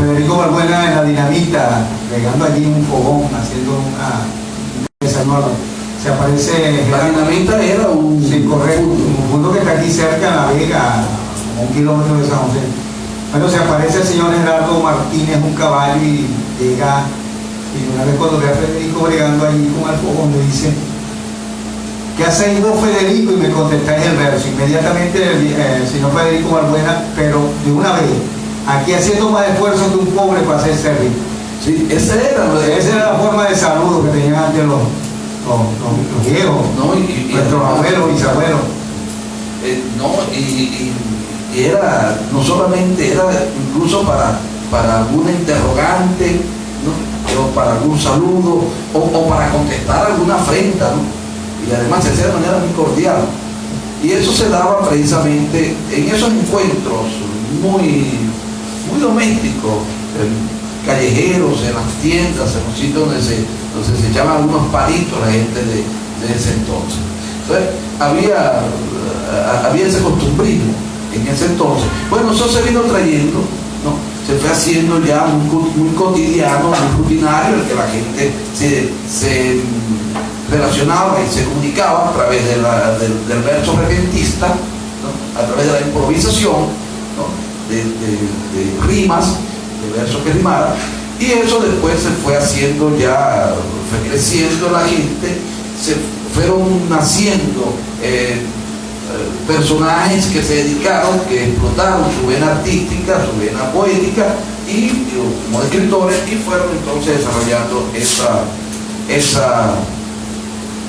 Federico Balbuena en la Dinamita, regando allí un fogón, haciendo una desayuno. Se aparece... La Dinamita era un... Sí, correcto, un punto que está aquí cerca en La Vega, a 1 kilómetro de San José. Bueno, se aparece el señor Gerardo Martínez, un caballo, y llega, y una vez cuando ve a Federico bregando allí con el fogón, le dice: ¿qué hacéis vos, Federico? Y me contestáis el verso. Inmediatamente el señor Federico Balbuena, pero de una vez, aquí haciendo más esfuerzo que un pobre para hacerse rico. Sí, esa era la forma de saludo que tenían antes los viejos, no, nuestros abuelos, bisabuelos. Y era, no solamente era incluso para alguna interrogante, ¿no? O para algún saludo, o para contestar alguna afrenta, ¿no? Y además se hacía de manera muy cordial. Y eso se daba precisamente en esos encuentros muy domésticos, callejeros, en las tiendas, en los sitios donde se echaban algunos palitos la gente de ese entonces. Entonces, había ese costumbrismo en ese entonces. Bueno, eso se vino trayendo, ¿no? Se fue haciendo ya muy cotidiano, muy rutinario, el que la gente se relacionaba y se comunicaba a través del verso repentista, ¿no? A través de la improvisación, ¿no? de rimas, de versos que rimaran, y eso después se fue haciendo ya, fue creciendo la gente, se fueron naciendo personajes que se dedicaron, que explotaron su vena artística, su vena poética, y como escritores, y fueron entonces desarrollando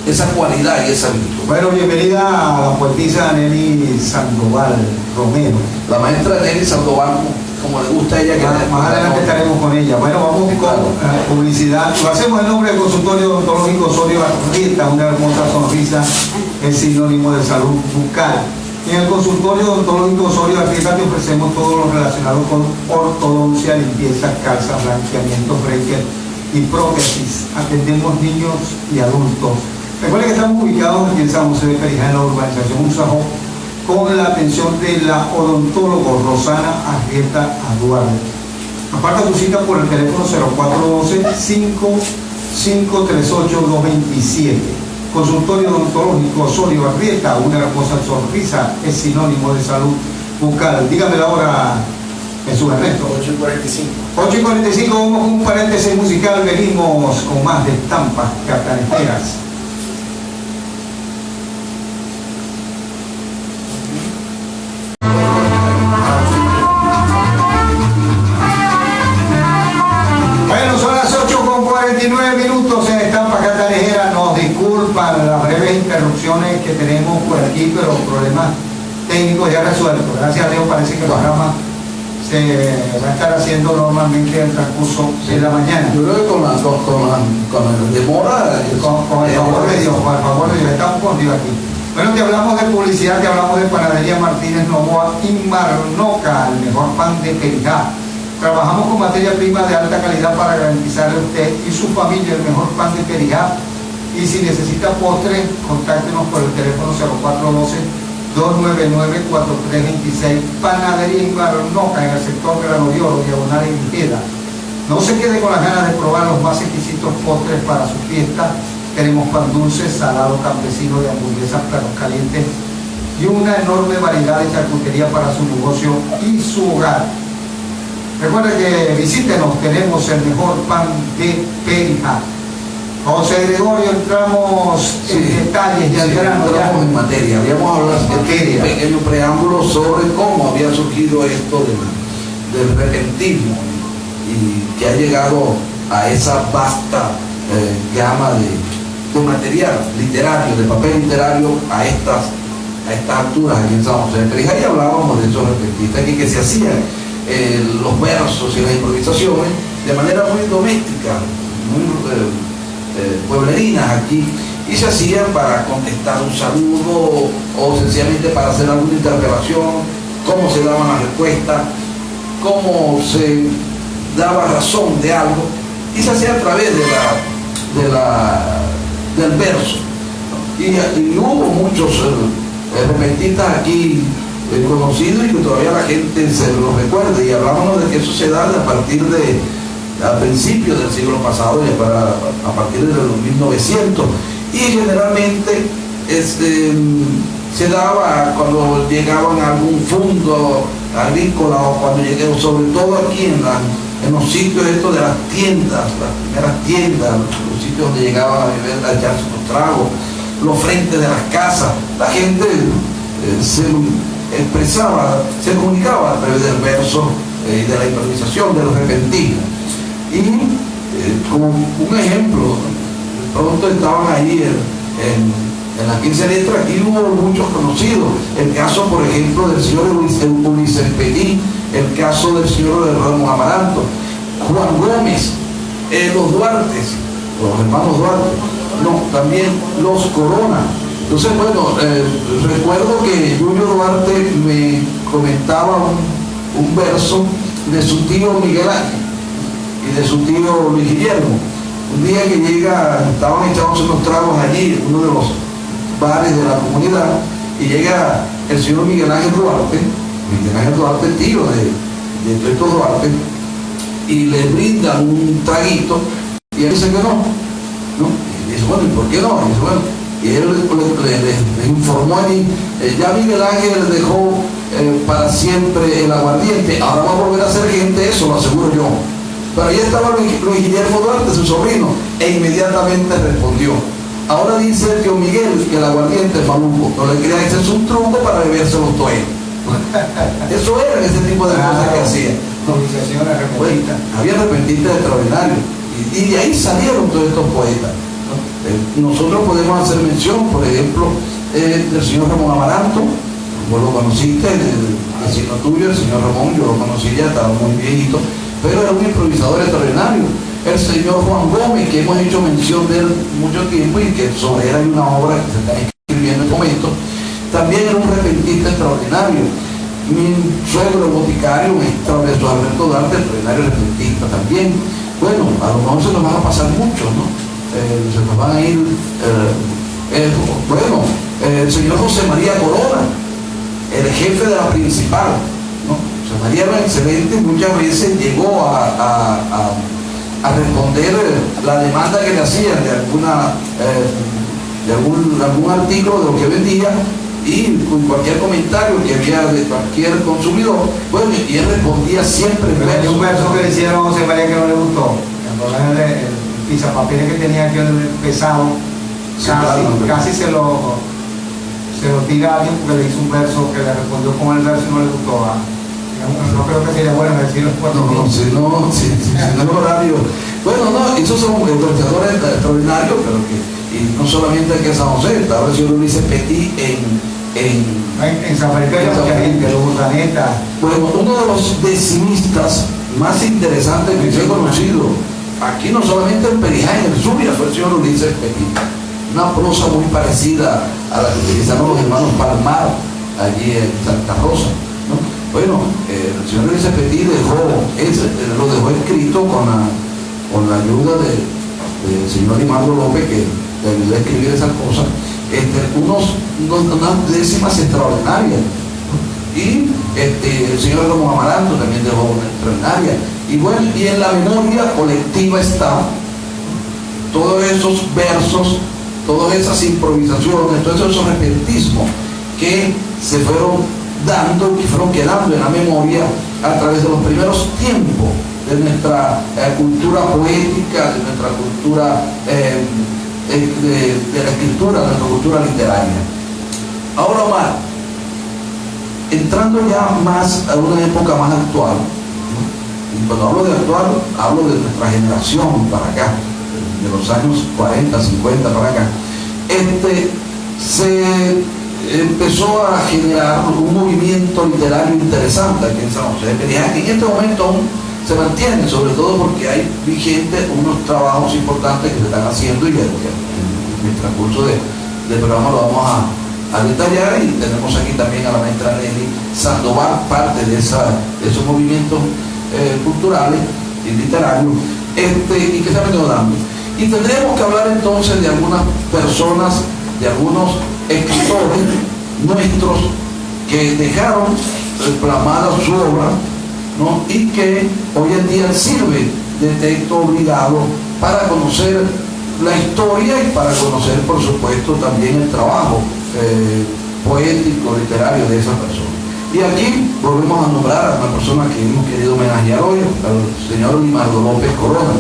esa cualidad y esa virtud. Bueno, bienvenida a la poetisa Nelly Sandoval Romero. La maestra Nelly Sandoval, como le gusta a ella. Más adelante estaremos con ella. Bueno, vamos con publicidad. Lo hacemos en nombre del consultorio odontológico Osorio Arrieta. Una hermosa sonrisa es sinónimo de salud bucal. En el consultorio odontológico Osorio Arrieta te ofrecemos todo lo relacionado con ortodoncia, limpieza, calza, blanqueamiento, breaker y prótesis. Atendemos niños y adultos. Recuerden que estamos ubicados aquí en San José de Perijá, en la urbanización Usajó, con la atención de la odontólogo Rosana Arrieta Aduardo. Aparta tu cita por el teléfono 0412-5538-227. Consultorio odontológico Osorio Arrieta, una hermosa sonrisa es sinónimo de salud bucal. Dígame la hora, Jesús Ernesto. 8:45. 8:45, vamos con un paréntesis musical, venimos con más de estampas catanejeras. Bueno, son las 8:49 minutos en Estampas Catanejeras. Nos disculpan las breves interrupciones que tenemos por aquí, pero problemas técnicos ya resueltos. Gracias a Dios parece que el programa se va a estar haciendo normalmente en el transcurso de la mañana. Yo creo que con la demora, con el favor de Dios, estamos con Dios aquí. Bueno, te hablamos de publicidad, te hablamos de Panadería Martínez Novoa y Marnoca, el mejor pan de Perijá. Trabajamos con materia prima de alta calidad para garantizarle a usted y su familia el mejor pan de Perijá. Y si necesita postre, contáctenos por el teléfono 0412-299-4326, Panadería Marnoca, en el sector Grano de Oro, diagonal en Ojeda. No se quede con las ganas de probar los más exquisitos postres para su fiesta. Tenemos pan dulce, salado, campesino, de hamburguesas, perros calientes y una enorme variedad de charcutería para su negocio y su hogar. Recuerde que visítenos, tenemos el mejor pan de Perijá. José Gregorio, entramos en detalles y al grano. Entramos en materia. Habíamos hablado de un pequeño preámbulo sobre cómo había surgido esto del repentismo y que ha llegado a esa vasta gama de material literario, de papel literario a estas alturas aquí en San José de Perijá. Y hablábamos de esos repentistas que se hacían los versos y las improvisaciones de manera muy doméstica, muy pueblerinas aquí, y se hacían para contestar un saludo o sencillamente para hacer alguna interpelación, cómo se daban las respuestas, cómo se daba razón de algo, y se hacía a través del verso, ¿no? Y hubo muchos repentistas aquí conocido y que todavía la gente se lo recuerda, y hablábamos de que eso se da a principios del siglo pasado, a partir de los 1900, y generalmente se daba cuando llegaban a algún fondo agrícola, o cuando llegaban, sobre todo aquí en los sitios estos de las tiendas, las primeras tiendas, los sitios donde llegaban a beber, a echarse unos tragos, los frentes de las casas, la gente se expresaba, se comunicaba a través del verso y de la improvisación, de los repentinos. Y como un ejemplo, pronto estaban ahí en las 15 letras, aquí hubo muchos conocidos, el caso por ejemplo del señor Ulises Petit, el caso del señor Ramón Amaranto, Juan Gómez, los Duartes, los hermanos Duarte, no, también los Corona. Entonces, bueno, recuerdo que Julio Duarte me comentaba un verso de su tío Miguel Ángel y de su tío Luis Guillermo. Un día que llega, estaban echándose unos tragos allí, en uno de los bares de la comunidad, y llega el señor Miguel Ángel Duarte, tío de estos Duarte, y le brinda un traguito, y él dice que no. Y dice, bueno, ¿y por qué no? Y dice, bueno, y él le informó allí, ya Miguel Ángel dejó para siempre el aguardiente, ahora va a volver a ser gente, eso lo aseguro yo. Pero ahí estaba Luis Guillermo Duarte, su sobrino, e inmediatamente respondió, ahora dice el tío Miguel que el aguardiente es maluco, no le quería echarse un truco para beberse los toeros. Eso era ese tipo de cosas que hacía. Bueno, había repentistas extraordinarios, y de ahí salieron todos estos poetas. Nosotros podemos hacer mención, por ejemplo, del señor Ramón Amaranto. Vos lo conociste, el vecino tuyo, el señor Ramón, yo lo conocí ya, estaba muy viejito, pero era un improvisador extraordinario. El señor Juan Gómez, que hemos hecho mención de él mucho tiempo y que sobre él hay una obra que se está escribiendo en este momento, también era un repentista extraordinario. Mi suegro, el boticario, un extraordinario, Alberto Duarte, extraordinario repentista también. Bueno, a lo mejor se nos van a pasar muchos, ¿no? Se nos van a ir, el señor José María Corona, el jefe de la principal, ¿no? José María era excelente, muchas veces llegó a responder la demanda que le hacían de algún artículo de lo que vendía, y con cualquier comentario que había de cualquier consumidor, bueno, y él respondía siempre en verso. Hay un verso que le hicieron a José María que no le gustó, el pizapapeles que tenía aquí pesado, casi se lo tira a alguien porque le hizo un verso que le respondió con el verso y no le gustó. No creo que sería bueno decirlo. Si no es horario. Bueno, no, esos son improvisadores extraordinarios, pero y no solamente aquí en San José, estaba el señor Ulises Petit en San Felipe hay mucha gente, los botanetas. Bueno, uno de los decimistas más interesantes que yo he conocido, aquí no solamente en Perijá, en el Zulia, fue el señor Ulises Petit. Una prosa muy parecida a la que utilizaron los hermanos Palmar allí en Santa Rosa, ¿no? Bueno, el señor Ulises Petit lo dejó escrito con la ayuda del señor Rimaldo López, que le ayudó a escribir esas cosas, unas décimas extraordinarias. Y el señor Ramón Amaranto también dejó una extraordinaria. Y bueno, y en la memoria colectiva está todos esos versos, todas esas improvisaciones, todos esos repentismos que se fueron dando, que fueron quedando en la memoria a través de los primeros tiempos de nuestra cultura poética, de nuestra cultura de la escritura, de nuestra cultura literaria. Ahora, Omar, entrando ya más a una época más actual, ¿no? Y cuando hablo de actual, hablo de nuestra generación para acá, de los años 40, 50 para acá, se empezó a generar un movimiento literario interesante aquí en San José de Perijá, que en este momento aún se mantiene, sobre todo porque hay vigentes unos trabajos importantes que se están haciendo, y en el transcurso del programa lo vamos a detallar, y tenemos aquí también a la maestra Nelly Sandoval, parte de esos movimientos culturales y literarios, y que se han venido dando. Y tendremos que hablar entonces de algunas personas, de algunos escritores nuestros que dejaron plasmada su obra, ¿no? Y que hoy en día sirve de texto obligado para conocer la historia y para conocer, por supuesto, también el trabajo poético, literario de esa persona. Y aquí volvemos a nombrar a una persona que hemos querido homenajear hoy, al señor Limardo López Corona.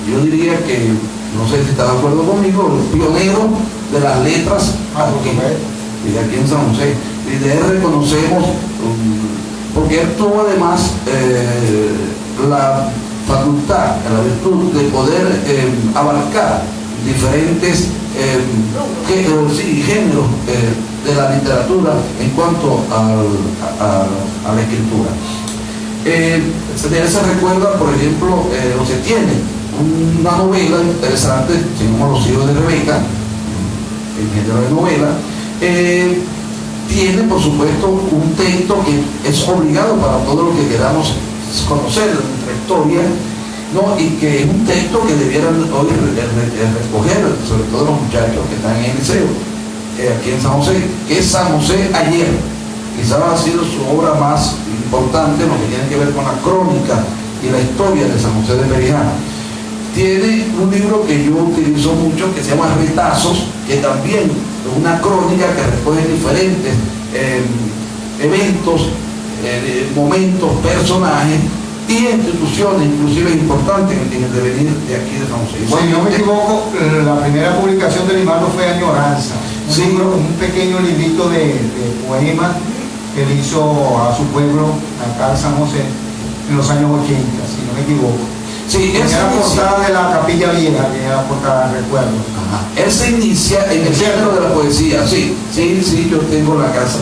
Yo diría que, no sé si está de acuerdo conmigo, el pionero de las letras aquí en San José. Y de él reconocemos, porque él tuvo además la facultad, la virtud de poder abarcar diferentes géneros de la literatura en cuanto a la escritura. De él se recuerda, por ejemplo, o se tiene una novela interesante, se llama Los hijos de Rebeca, el género de novela. Tiene, por supuesto, un texto que es obligado para todo lo que queramos conocer de nuestra historia, ¿no? Y que es un texto que debieran hoy recoger, sobre todo los muchachos que están en el liceo, aquí en San José, que es San José ayer. Quizás ha sido su obra más importante, lo que tiene que ver con la crónica y la historia de San José de Perijá. Tiene un libro que yo utilizo mucho que se llama Retazos, que también es una crónica que recoge diferentes eventos, momentos, personajes y instituciones, inclusive importantes en el devenir de aquí de San José. Si no me equivoco, la primera publicación de Limardo fue Añoranza, un pequeño librito de poemas que él hizo a su pueblo, acá en San José, en los años 80, si no me equivoco. Sí, era la portada de la Capilla Vieja, que era la portada, recuerdo. Él se inicia en el género de la poesía, sí, yo tengo la casa.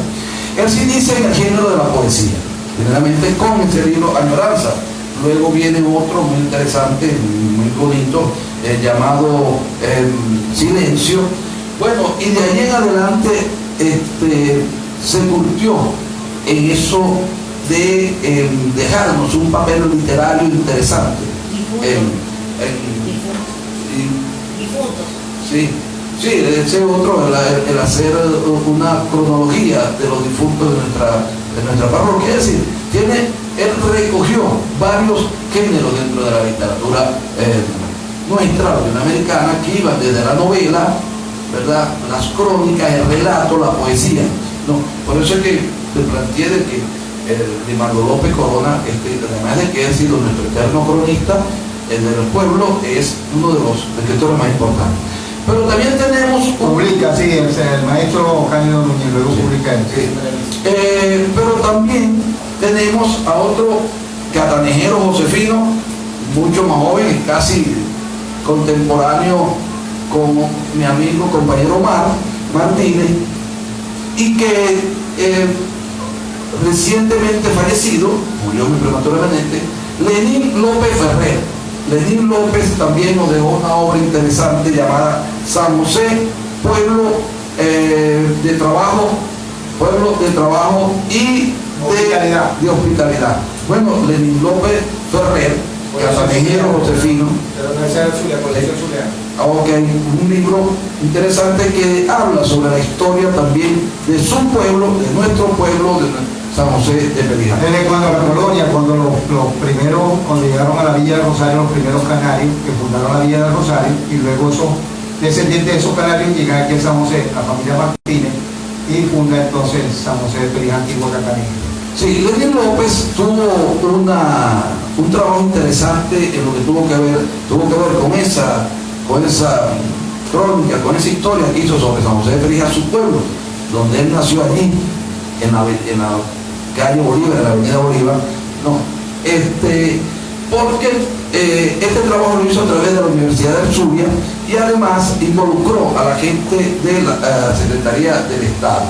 Él se inicia en el género de la poesía, generalmente con ese libro Añoranza. Luego viene otro muy interesante, muy bonito, llamado Silencio. Bueno, y de ahí en adelante se curtió en eso de dejarnos un papel literario interesante. Sí, ese otro, el hacer una cronología de los difuntos de nuestra parroquia. Es decir, él recogió varios géneros dentro de la literatura nuestra, latinoamericana, que iban desde la novela, ¿verdad?, las crónicas, el relato, la poesía, ¿no? Por eso es que te planteé de que Limardo López Corona, además de que ha sido nuestro eterno cronista del pueblo, es uno de los escritores más importantes. Pero también tenemos... Publica, sí, el maestro Cándido Núñez, luego publica él. Sí. Pero también tenemos a otro catanejero josefino, mucho más joven, casi contemporáneo con mi amigo, compañero Martínez, y que recientemente fallecido, murió muy prematuramente, Lenín López Ferrer. Lenín López también nos dejó una obra interesante llamada San José, pueblo de trabajo y de hospitalidad. Bueno, Lenín López Ferrer, catanejero josefino. Ok, un libro interesante que habla sobre la historia también de su pueblo, de nuestro pueblo, de San José de Perijá. Desde cuando la colonia, cuando cuando llegaron a la Villa de Rosario, los primeros canarios que fundaron la Villa de Rosario, y luego esos descendientes de esos canarios llegan aquí a San José, la familia Martínez, y funda entonces San José de Perijá, antiguo Catanillo. Sí, Lenín López tuvo un trabajo interesante en lo que tuvo que ver con esa crónica, con esa historia que hizo sobre San José de Perijá, su pueblo, donde él nació allí, en la calle Bolívar, en la avenida Bolívar, porque este trabajo lo hizo a través de la Universidad de Zulia y además involucró a la gente de la Secretaría del Estado.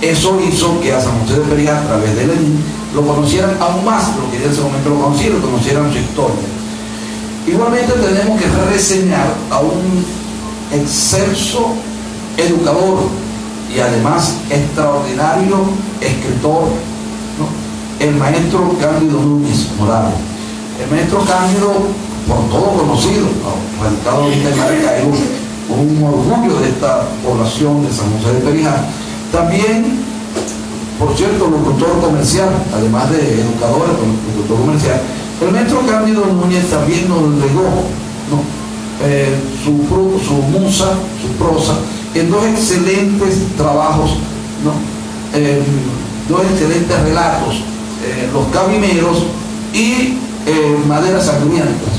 Eso hizo que a San José de Perijá, a través de Lenín, lo conocieran aún más, lo que en ese momento lo conocieran su historia. Igualmente tenemos que reseñar a un excelso educador y además extraordinario escritor, ¿no?, el maestro Cándido Núñez Morales. El maestro Cándido, por todo conocido, radicado ahorita en Maracaibo, un orgullo de esta población de San José de Perijá. También por cierto, locutor comercial, además de educador, locutor comercial. El maestro Cándido Núñez también nos legó, ¿no?, su musa, su prosa, en dos excelentes trabajos, ¿no?, dos excelentes relatos, Los Cabineros y Maderas Sangrientas,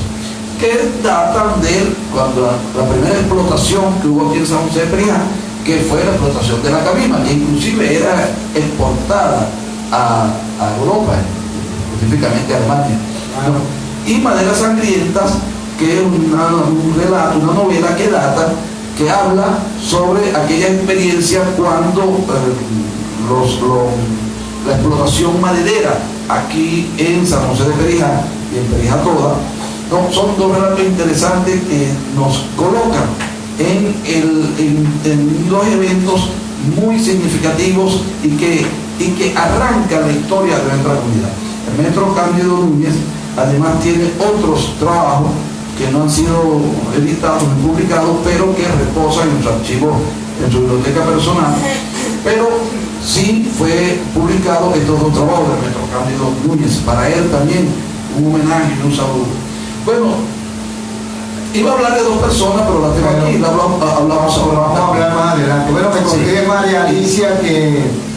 que datan de cuando la primera explotación que hubo aquí en San José de Perijá, que fue la explotación de la cabima, que inclusive era exportada a Europa, específicamente a Alemania. Y Maderas Sangrientas, que es un relato, una novela que data, que habla sobre aquella experiencia cuando la explotación maderera aquí en San José de Perijá y en Perijá toda, ¿no? Son dos relatos interesantes que nos colocan en dos eventos muy significativos y que arrancan la historia de nuestra comunidad. El maestro Cándido Núñez además tiene otros trabajos que no han sido editados ni publicados, pero que reposan en su archivo, en su biblioteca personal, pero sí fue publicado estos dos trabajos del maestro Cándido Núñez. Para él también un homenaje y un saludo. Bueno, iba a hablar de dos personas, pero la tengo aquí, hablamos ahora. Vamos a hablar más adelante. Bueno, me conté de María Alicia que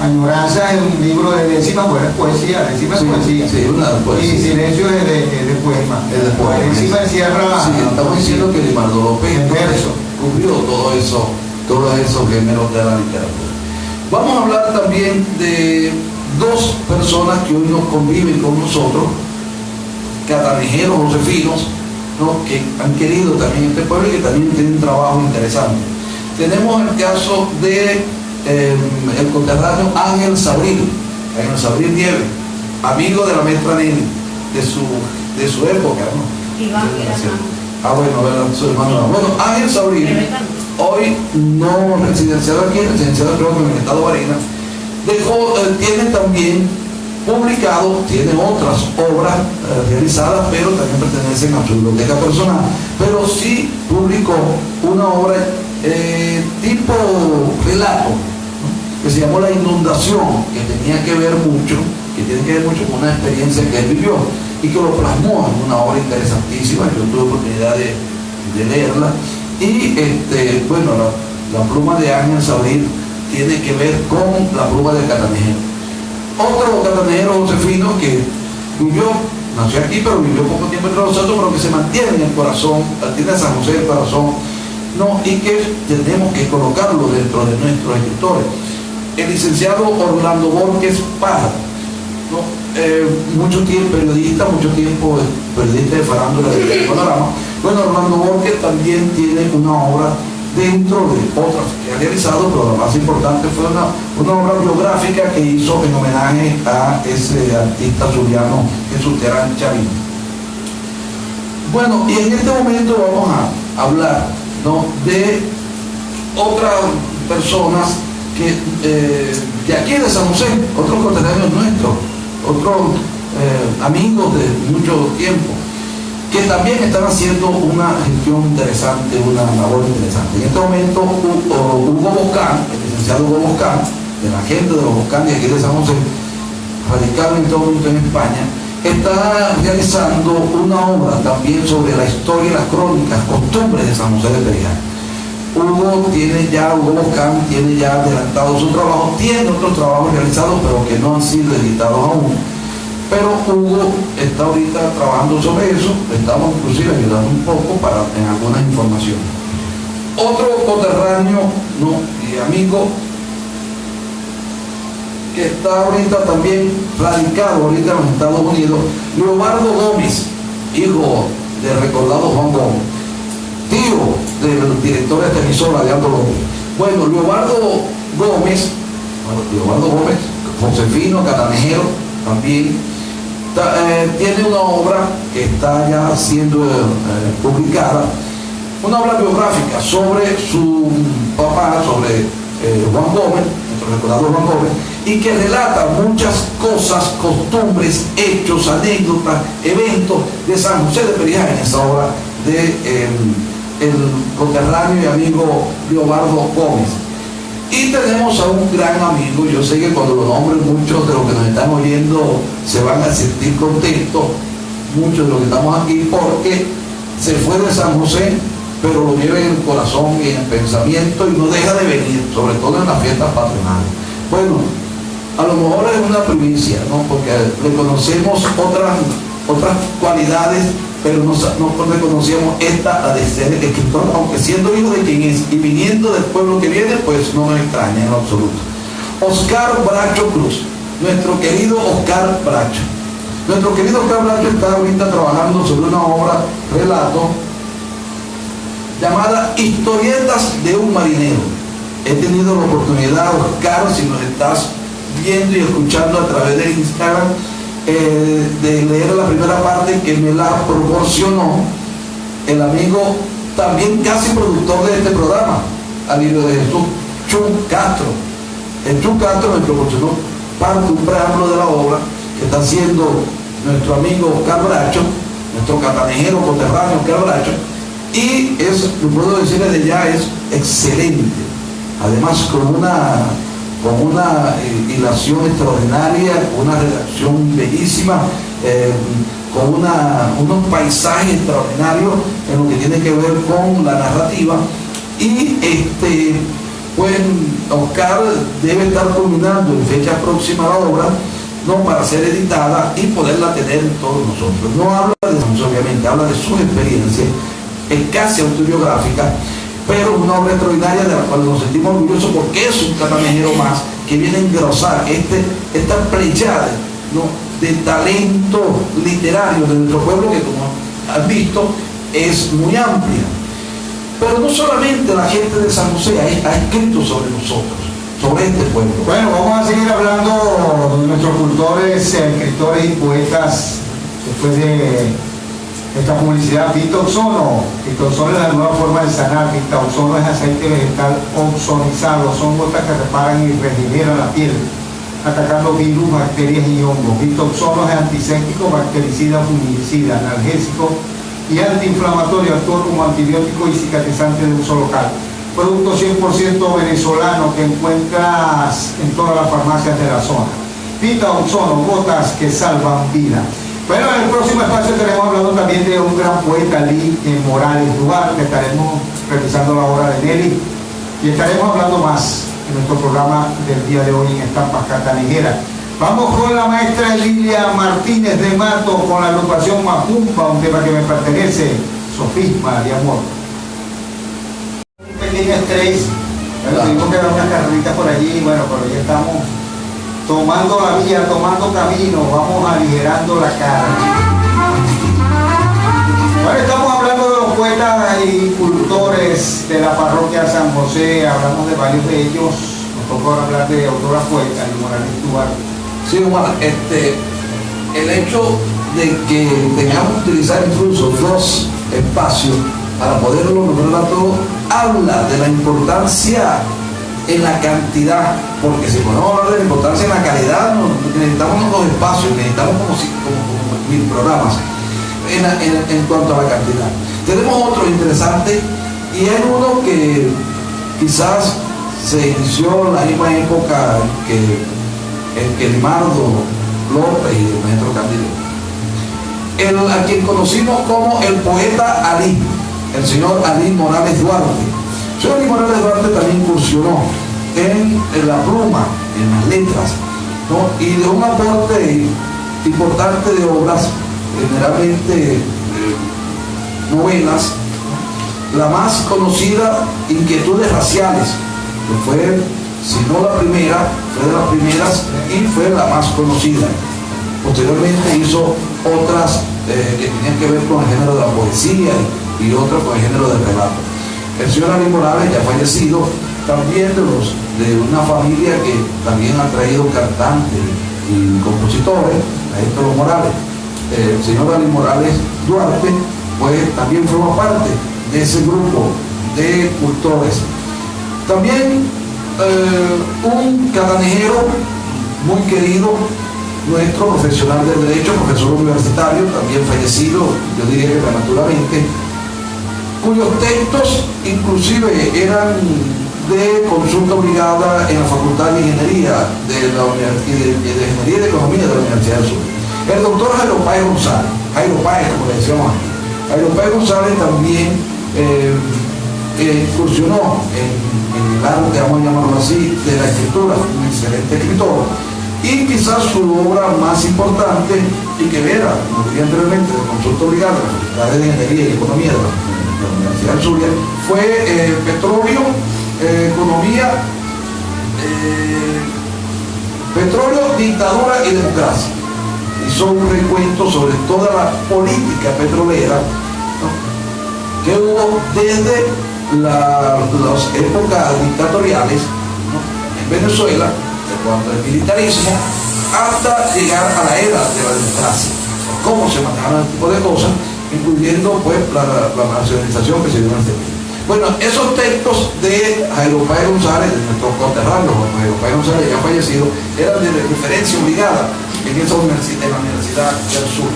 Añoranza es un libro de décima, bueno, es poesía, décima es poesía. Sí, una poesía. Y Silencio es de poema. Es de poema. Décima encierra. Sí, estamos diciendo que Limardo López en verso cubrió todos esos géneros de la literatura. Vamos a hablar también de dos personas que hoy nos conviven con nosotros, catanejeros, josefinos, ¿no?, que han querido también este pueblo y que también tienen un trabajo interesante. Tenemos el caso de el conterráneo Ángel Sabril Nieves, amigo de la maestra Nelly, de su época, ¿no? Iván, bueno, su hermano. Bueno, Ángel Sabril, hoy no residenciado aquí, residenciado creo que en el estado de Barinas, tiene también publicado, tiene otras obras realizadas, pero también pertenecen a su biblioteca personal, pero sí publicó una obra tipo relato, ¿no?, que se llamó La Inundación, que tiene que ver mucho con una experiencia que él vivió y que lo plasmó en una obra interesantísima. Yo tuve oportunidad de leerla y bueno, la pluma de Ángel Sabril tiene que ver con la pluma del catanejero. Otro catanejero josefino que nació aquí, pero vivió poco tiempo entre nosotros, pero que se mantiene en el corazón, tiene a San José en el corazón, ¿no?, y que tenemos que colocarlo dentro de nuestros escritores. El licenciado Orlando Borges Parra, ¿no?, mucho tiempo periodista de farándula del panorama. Bueno, Orlando Borges también tiene una obra dentro de otras que ha realizado, pero la más importante fue una obra biográfica que hizo en homenaje a ese artista zuliano Jesús Terán Chavín. Bueno, y en este momento vamos a hablar, ¿no?, de otras personas de aquí de San José, otros conterráneos nuestros, otros amigos de mucho tiempo, que también están haciendo una gestión interesante, una labor interesante. En este momento, Hugo Boscán, el licenciado Hugo Boscán, de la gente de los Boscán de aquí de San José, radicado en este momento en España, está realizando una obra también sobre la historia y las crónicas, costumbres de San José de Perijá. Hugo Boscán tiene ya adelantado su trabajo, tiene otros trabajos realizados, pero que no han sido editados aún. Pero Hugo está ahorita trabajando sobre eso, le estamos inclusive ayudando un poco en algunas informaciones. Otro coterráneo, ¿no?, y amigo que está ahorita también radicado ahorita en los Estados Unidos, Leobardo Gómez, hijo del recordado Juan Gómez, tío del director de esta emisora de Aldo Gómez. Bueno, Leobardo Gómez, josefino, catanejero también, tiene una obra que está ya siendo publicada, una obra biográfica sobre su papá, sobre Juan Gómez, nuestro recordado Juan Gómez, y que relata muchas cosas, costumbres, hechos, anécdotas, eventos de San José de Perijá en esa obra de el conterráneo y amigo Leobardo Gómez. Y tenemos a un gran amigo, yo sé que cuando lo nombro muchos de los que nos están oyendo se van a sentir contentos, muchos de los que estamos aquí, porque se fue de San José, pero lo lleva en el corazón y en el pensamiento y no deja de venir, sobre todo en las fiestas patronales. Bueno, a lo mejor es una primicia, ¿no? Porque reconocemos otras cualidades, pero no reconocíamos esta, la de ser escritor, aunque siendo hijo de quien es y viniendo del pueblo que viene, pues no nos extraña en absoluto. Oscar Bracho Cruz, nuestro querido Oscar Bracho. Nuestro querido Oscar Bracho está ahorita trabajando sobre una obra, relato, llamada Historietas de un marinero. He tenido la oportunidad, Oscar, si nos estás viendo y escuchando a través de Instagram, de leer la primera parte que me la proporcionó el amigo, también casi productor de este programa, amigo de Jesús, Chun Castro. El Chun Castro me proporcionó parte, un preámbulo de la obra que está haciendo nuestro amigo Oscar Bracho, nuestro catanejero coterráneo Oscar Bracho, y es, lo puedo decir desde ya, es excelente, además con una hilación extraordinaria, con una redacción bellísima, con unos paisajes extraordinarios en lo que tiene que ver con la narrativa. Y pues Oscar debe estar culminando en fecha próxima la obra, ¿no?, para ser editada y poderla tener todos nosotros. No habla de nosotros, obviamente, habla de sus experiencias, es casi autobiográfica, pero una obra extraordinaria de la cual nos sentimos orgullosos porque es un catanejero más que viene a engrosar esta pleyada, ¿no?, de talento literario de nuestro pueblo, que como has visto es muy amplia. Pero no solamente la gente de San José ha escrito sobre nosotros, sobre este pueblo. Bueno, vamos a seguir hablando de nuestros cultores, escritores y poetas después de esta publicidad. Pitoxono. Pitoxono es la nueva forma de sanar. Pitoxono es aceite vegetal ozonizado. Son gotas que reparan y regeneran la piel, atacando virus, bacterias y hongos. Pitoxono es antiséptico, bactericida, fungicida, analgésico y antiinflamatorio. Actúa como antibiótico y cicatrizante de uso local. Producto 100% venezolano que encuentras en todas las farmacias de la zona. Pitoxono, gotas que salvan vida. Bueno, en el próximo espacio estaremos hablando también de un gran poeta, Lee Morales Duarte. Estaremos revisando la obra de Nelly y estaremos hablando más en nuestro programa del día de hoy en Estampas Catanejeras. Vamos con la maestra Lilia Martínez de Mato con la agrupación Macumba, un tema que me pertenece, Sofisma de Amor. Un pequeño estrés, bueno, tuvimos que dar unas carreritas por allí, bueno, pero ya estamos tomando la vía, tomando camino, vamos aligerando la carga. Bueno, estamos hablando de los poetas y cultores de la parroquia San José, hablamos de varios de ellos, nos tocó hablar de autora poeta, Lee Morales Duarte. Sí, Omar, el hecho de que tengamos que utilizar incluso dos espacios para poderlo nombrar a todos, habla de la importancia en la cantidad, porque si podemos hablar de la importancia en la calidad, necesitamos dos espacios, necesitamos como 1000 programas en cuanto a la cantidad. Tenemos otro interesante, y es uno que quizás se inició en la misma época que Limardo López y el maestro Candillo, a quien conocimos como el poeta Alí, el señor Alí Morales Duarte. El señor Alí Morales Duarte también incursionó en la pluma, en las letras, ¿no?, y de un aporte importante de obras, generalmente novelas. La más conocida, Inquietudes Raciales, que fue, si no la primera, fue de las primeras y fue la más conocida. Posteriormente hizo otras que tenían que ver con el género de la poesía y otras con el género del relato. El señor Alí Morales, ya fallecido, también de una familia que también ha traído cantantes y compositores, maestro Los Morales. El señor Alí Morales Duarte, pues también forma parte de ese grupo de cultores. También un catanejero muy querido, nuestro profesional del derecho, profesor universitario, también fallecido, yo diría que prematuramente, cuyos textos inclusive eran de consulta obligada en la Facultad de Ingeniería de la Ingeniería y de Economía de la Universidad del Sur. El doctor Jairo Páez González, Jairo Páez, como le decíamos aquí, Jairo Páez González también incursionó en el arte, vamos a llamarlo así, de la escritura, un excelente escritor, y quizás su obra más importante, y que era, como decía anteriormente, de consulta obligada de la Facultad de Ingeniería y Economía de la Universidad del Zulia, fue Petróleo, Economía, Petróleo, Dictadura y Democracia. Hizo un recuento sobre toda la política petrolera, ¿no?, que hubo desde las épocas dictatoriales, ¿no?, en Venezuela, en cuanto al militarismo, hasta llegar a la era de la democracia. Cómo se manejaron este tipo de cosas, incluyendo pues la nacionalización que se dio en este tiempo. Bueno, esos textos de Jairo Páez González, de nuestro conterráneo Jairo Páez González, ya fallecido, eran de referencia obligada en esa universidad, en la Universidad del Sur.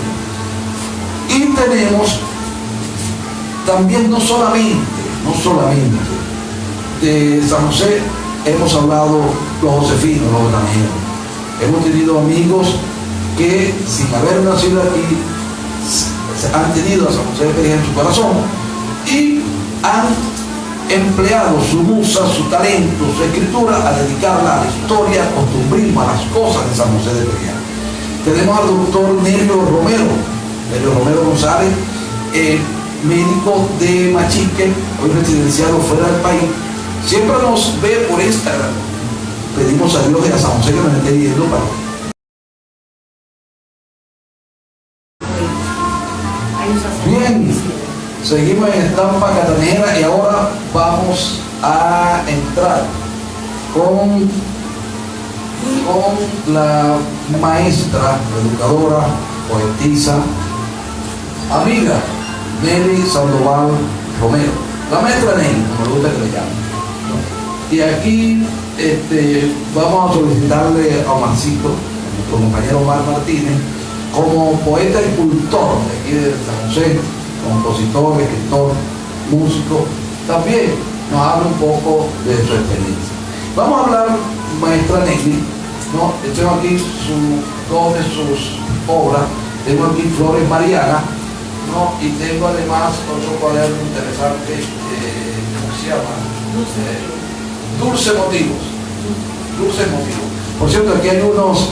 Y tenemos también no solamente de San José, hemos hablado los josefinos, los naranjeros. Hemos tenido amigos que sin haber nacido aquí han tenido a San José de Perijá en su corazón y han empleado su musa, su talento, su escritura a dedicarla a la historia, al costumbrismo, a las cosas de San José de Perijá. Tenemos al doctor Nelio Romero González, médico de Machique, hoy residenciado fuera del país. Siempre nos ve por Instagram. Pedimos a Dios y a San José que nos esté viendo para... Bien, seguimos en Estampa Catanera y ahora vamos a entrar con la maestra, educadora, poetisa, amiga, Nelly Sandoval Romero, la maestra Nelly, como le gusta que le llamen, ¿no? Y aquí vamos a solicitarle a Omarcito, a nuestro compañero Omar Martínez, como poeta y cultor de aquí de San José, compositor, escritor, músico, también nos habla un poco de su experiencia. Vamos a hablar, maestra Nelly, ¿no? Tengo aquí dos de sus obras, tengo aquí Flores Mariana, ¿no? Y tengo además otro cuaderno interesante, ¿cómo se llama? Dulces Motivos. Por cierto, aquí hay unos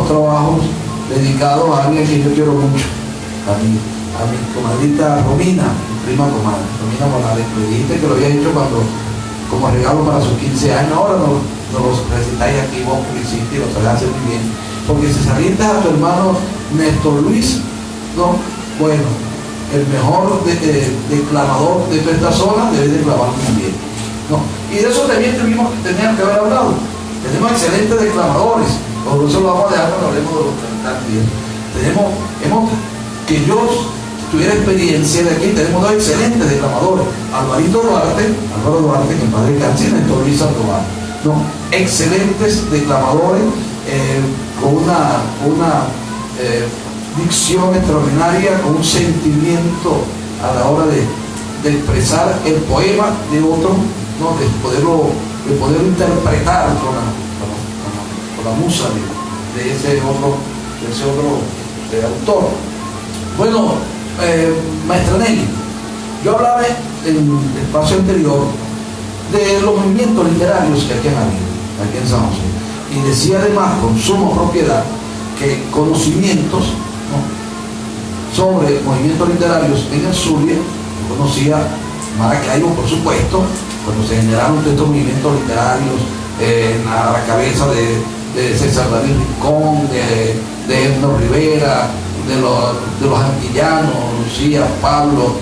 trabajos dedicados a alguien que yo quiero mucho, a mi comadrita Romina, mi prima comadre, Romina Morales. Le dijiste que lo había hecho como regalo para sus 15 años, ahora nos los recitáis aquí vos que lo hiciste y lo hace muy bien. Porque si saliste a tu hermano Néstor Luis, ¿no? Bueno, el mejor declamador de toda esta zona debe declamar muy bien, ¿no? Y de eso también teníamos que haber hablado. Tenemos excelentes declamadores, por eso lo vamos a dejar cuando hablemos de los cantantes. Que yo tuviera experiencia de aquí, tenemos dos excelentes declamadores, Álvaro Duarte, que en padre Cancín, y Néstor Luis Sandoval, ¿no? Excelentes declamadores, con una dicción extraordinaria, con un sentimiento a la hora de expresar el poema de otro, ¿no? de poderlo interpretar con la musa de ese otro autor. Bueno, maestra Nelly, yo hablaba en el espacio anterior de los movimientos literarios que aquí han habido, aquí en San José, y decía además con suma propiedad que conocimientos, ¿no?, sobre movimientos literarios en el Zulia, conocía Maracaibo, por supuesto, cuando se generaron estos movimientos literarios a la cabeza de César David Rincón, de Edno Rivera, de los antillanos, Lucía, Pablo,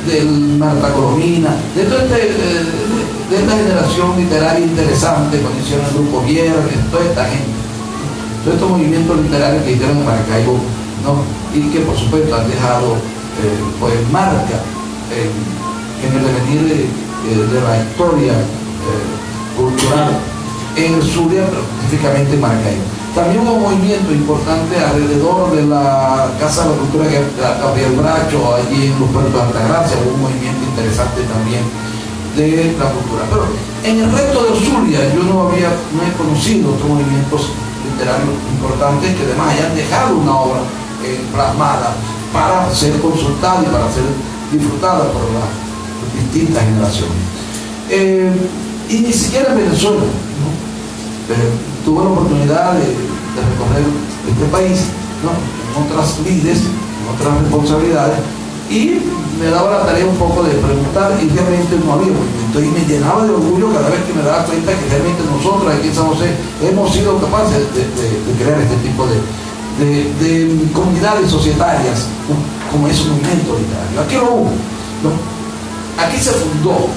del Marta Colomina, de esta generación literaria interesante, cuando hicieron el grupo Viernes, toda esta gente, todos estos movimientos literarios que hicieron en Maracaibo, ¿no? Y que por supuesto han dejado pues marca en el devenir de la historia cultural en el Zulia, pero específicamente en Maracaibo. También hubo un movimiento importante alrededor de la Casa de la Cultura de Gabriel Bracho, allí en los puertos de Altagracia, hubo un movimiento interesante también de la cultura. Pero en el resto de Zulia yo no he conocido otros movimientos literarios importantes que además hayan dejado una obra plasmada para ser consultada y para ser disfrutada por las distintas generaciones. Y ni siquiera en Venezuela, ¿no? Tuve la oportunidad de recorrer este país, ¿no? En otras lides, en otras responsabilidades, y me daba la tarea un poco de preguntar, y realmente no había movimiento, y me llenaba de orgullo cada vez que me daba cuenta que realmente nosotros aquí en San José hemos sido capaces de crear este tipo de comunidades societarias, ¿no? Como ese movimiento literario. Aquí lo hubo, ¿no? Aquí se fundó,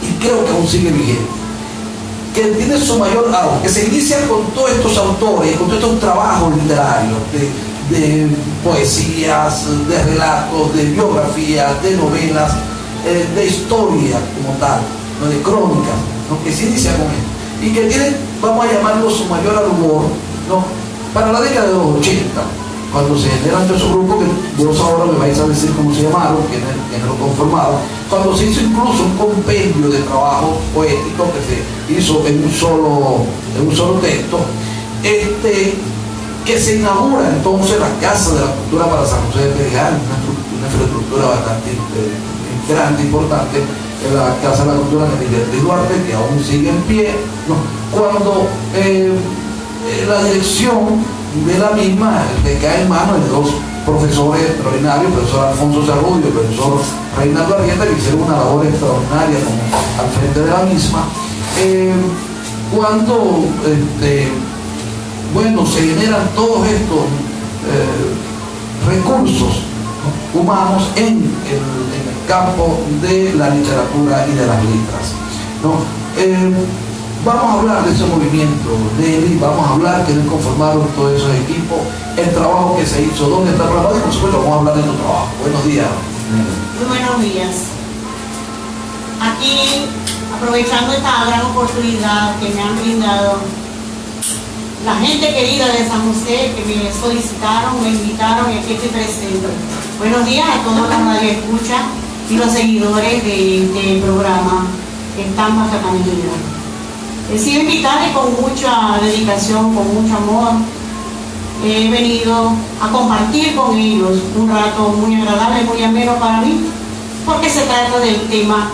y creo que aún sigue vigente, que tiene su mayor auge, que se inicia con todos estos autores, con todos estos trabajos literarios de poesías, de relatos, de biografías, de novelas, de historia como tal, ¿no? De crónicas, ¿no? Que se inicia con esto y que tiene, vamos a llamarlo, su mayor albor, ¿no? Para la década de los 80, cuando se generan esos grupos que vos ahora me vais a decir cómo se llamaron, quiénes lo conformaban, cuando se hizo incluso un compendio de trabajo poético que se hizo en un solo texto, que se inaugura entonces la Casa de la Cultura para San José de Perijal, una infraestructura bastante grande, importante, en la Casa de la Cultura de Miguel Duarte, que aún sigue en pie, ¿no? Cuando la dirección de la misma cae en manos de dos profesores extraordinarios, el profesor Alfonso Cerrudio y el profesor Reinaldo Arrieta, que hicieron una labor extraordinaria como al frente de la misma. Cuando se generan todos estos recursos, ¿no? humanos en el campo de la literatura y de las letras, ¿no? Vamos a hablar de ese movimiento, vamos a hablar que conformaron todos esos equipos, el trabajo que se hizo, dónde está plasmado, y por supuesto vamos a hablar de tu trabajo. Buenos días. Muy buenos días. Aquí, aprovechando esta gran oportunidad que me han brindado la gente querida de San José, que me solicitaron, me invitaron, y aquí estoy presente. Buenos días a todos los radioescuchas y los seguidores de este programa que están bajo la medida. He sido invitada y con mucha dedicación, con mucho amor, he venido a compartir con ellos un rato muy agradable, muy ameno para mí, porque se trata del tema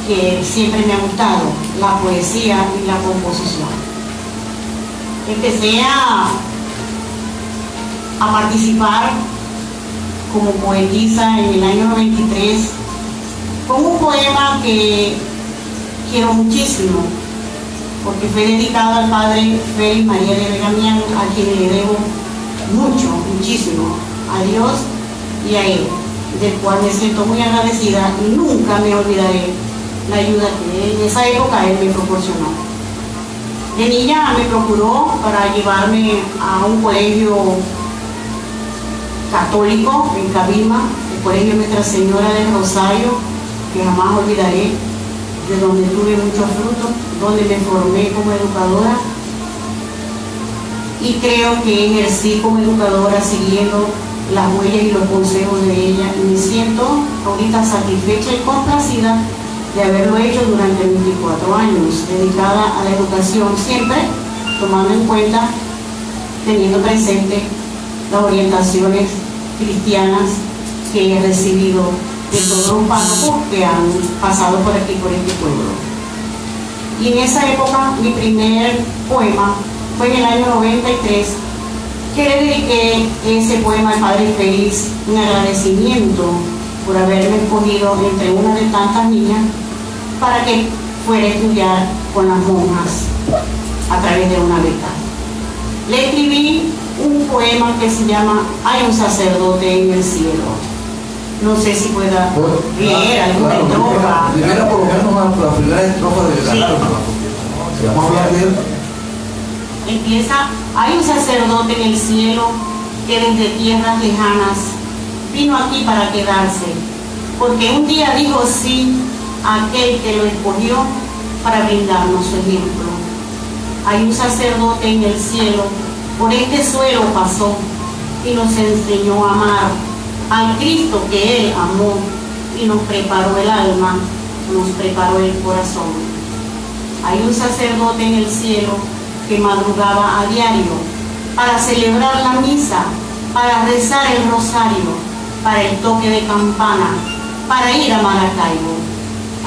que siempre me ha gustado, la poesía y la composición. Empecé a participar como poetisa en el año 93 con un poema que quiero muchísimo, porque fue dedicado al padre Félix María de Regamián, a quien le debo muchísimo, a Dios y a él, del cual me siento muy agradecida y nunca me olvidaré la ayuda que en esa época él me proporcionó. De niña me procuró para llevarme a un colegio católico en Cabima, el colegio Nuestra Señora del Rosario, que jamás olvidaré, de donde tuve muchos frutos, donde me formé como educadora y creo que ejercí como educadora siguiendo las huellas y los consejos de ella, y me siento ahorita satisfecha y complacida de haberlo hecho durante 24 años, dedicada a la educación, siempre tomando en cuenta, teniendo presente las orientaciones cristianas que he recibido de todos los párrocos que han pasado por aquí, por este pueblo. Y en esa época, mi primer poema fue en el año 93, que le dediqué ese poema al padre Félix, un agradecimiento por haberme escogido entre una de tantas niñas para que fuera a estudiar con las monjas a través de una beca. Le escribí un poema que se llama Hay un sacerdote en el cielo. No sé si pueda leer alguna estrofa. Primero, por lo menos, la primera estrofa de la carta. Vamos a hablar de él. Empieza: hay un sacerdote en el cielo que desde tierras lejanas vino aquí para quedarse, porque un día dijo sí a aquel que lo escogió para brindarnos su ejemplo. Hay un sacerdote en el cielo, por este suelo pasó y nos enseñó a amar al Cristo que Él amó y nos preparó el alma nos preparó el corazón. Hay un sacerdote en el cielo que madrugaba a diario para celebrar la misa, para rezar el rosario, para el toque de campana, para ir a Maracaibo.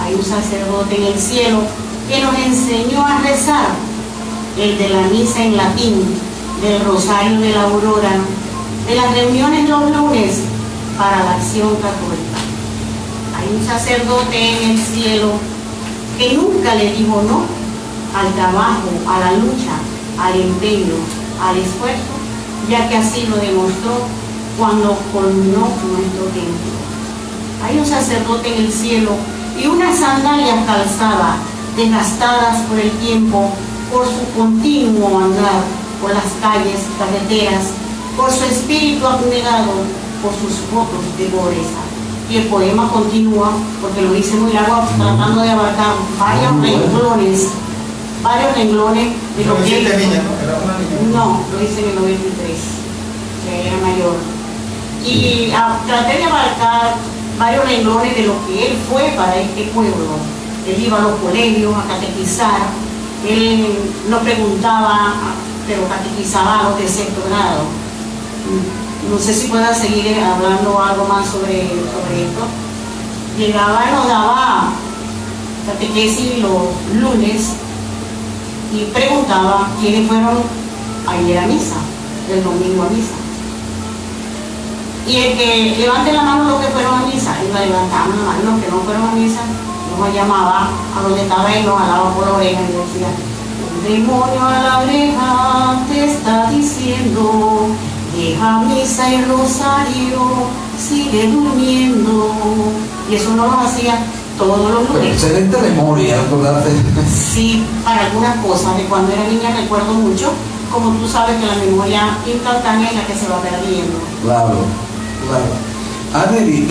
Hay un sacerdote en el cielo que nos enseñó a rezar, el de la misa en latín, del rosario de la aurora, de las reuniones los lunes para la acción católica. Hay un sacerdote en el cielo que nunca le dijo no al trabajo, a la lucha, al empeño, al esfuerzo, ya que así lo demostró cuando culminó nuestro templo. Hay un sacerdote en el cielo y unas sandalias calzadas, desgastadas por el tiempo, por su continuo andar por las calles, carreteras, por su espíritu abnegado, por sus votos de pobreza. Y el poema continúa, porque lo hice muy largo, tratando de abarcar varios renglones de lo que él fue. No, lo hice en el 93, que era mayor. Y traté de abarcar varios renglones de lo que él fue para este pueblo. Él iba a los colegios a catequizar, él no preguntaba, pero catequizaba a los de sexto grado. No sé si pueda seguir hablando algo más sobre esto. Llegaba y nos daba catequesis los lunes y preguntaba quiénes fueron ayer a misa, el domingo a misa. Y el que levante la mano los que fueron a misa, y lo levantaban la mano, los que no fueron a misa, nos llamaba a donde estaba él, nos jalaba por la oreja y decía: el demonio a la oreja te está diciendo, deja misa y rosario, sigue durmiendo. Y eso no lo hacía todos los lunes. Excelente memoria, ¿verdad? Sí, para algunas cosas. De cuando era niña recuerdo mucho. Como tú sabes que la memoria instantánea es la que se va perdiendo. Claro, claro. Anneli,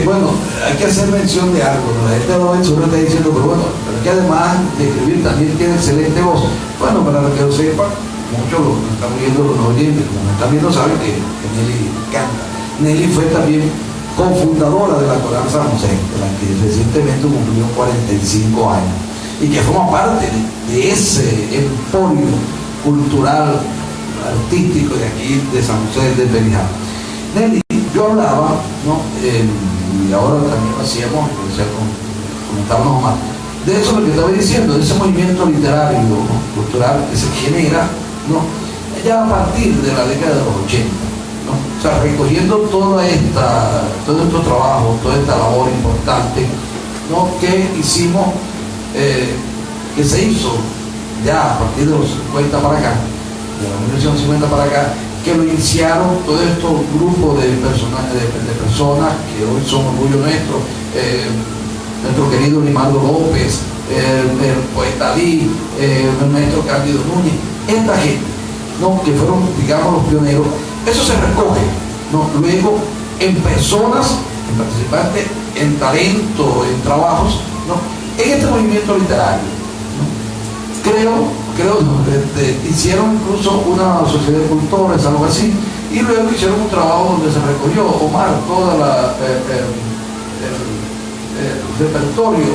bueno, hay que hacer mención de algo, ¿no? Este Lorenzo está diciendo, pero bueno, pero que además de escribir también tiene excelente voz. Bueno, para que lo sepan, muchos los que están viendo, los oyentes, como me están viendo, saben que Nelly canta. Nelly fue también cofundadora de la Coral San José, de la que recientemente cumplió 45 años, y que forma parte de ese emporio cultural, artístico de aquí, de San José de Perijá. Nelly, yo hablaba, ¿no? Y ahora también lo hacíamos, comentábamos más, de eso lo que estaba diciendo, de ese movimiento literario, ¿no? Cultural que se genera, ¿no? Ya a partir de la década de los 80, ¿no? O sea, recogiendo todo este trabajo, toda esta labor importante, ¿no? Que hicimos, que se hizo ya a partir de los 50 para acá, de la 1950 para acá, que lo iniciaron todos estos grupos de personas que hoy son orgullo nuestro, nuestro querido Limardo López, el poeta Lee, el maestro Cándido Núñez, esta gente, ¿no? Que fueron, digamos, los pioneros. Eso se recoge, ¿no? Luego en personas, en participantes, en talento, en trabajos, ¿no? En este movimiento literario, ¿no? Creo, hicieron incluso una sociedad de cultores, algo así, y luego hicieron un trabajo donde se recogió, Omar, todo el repertorio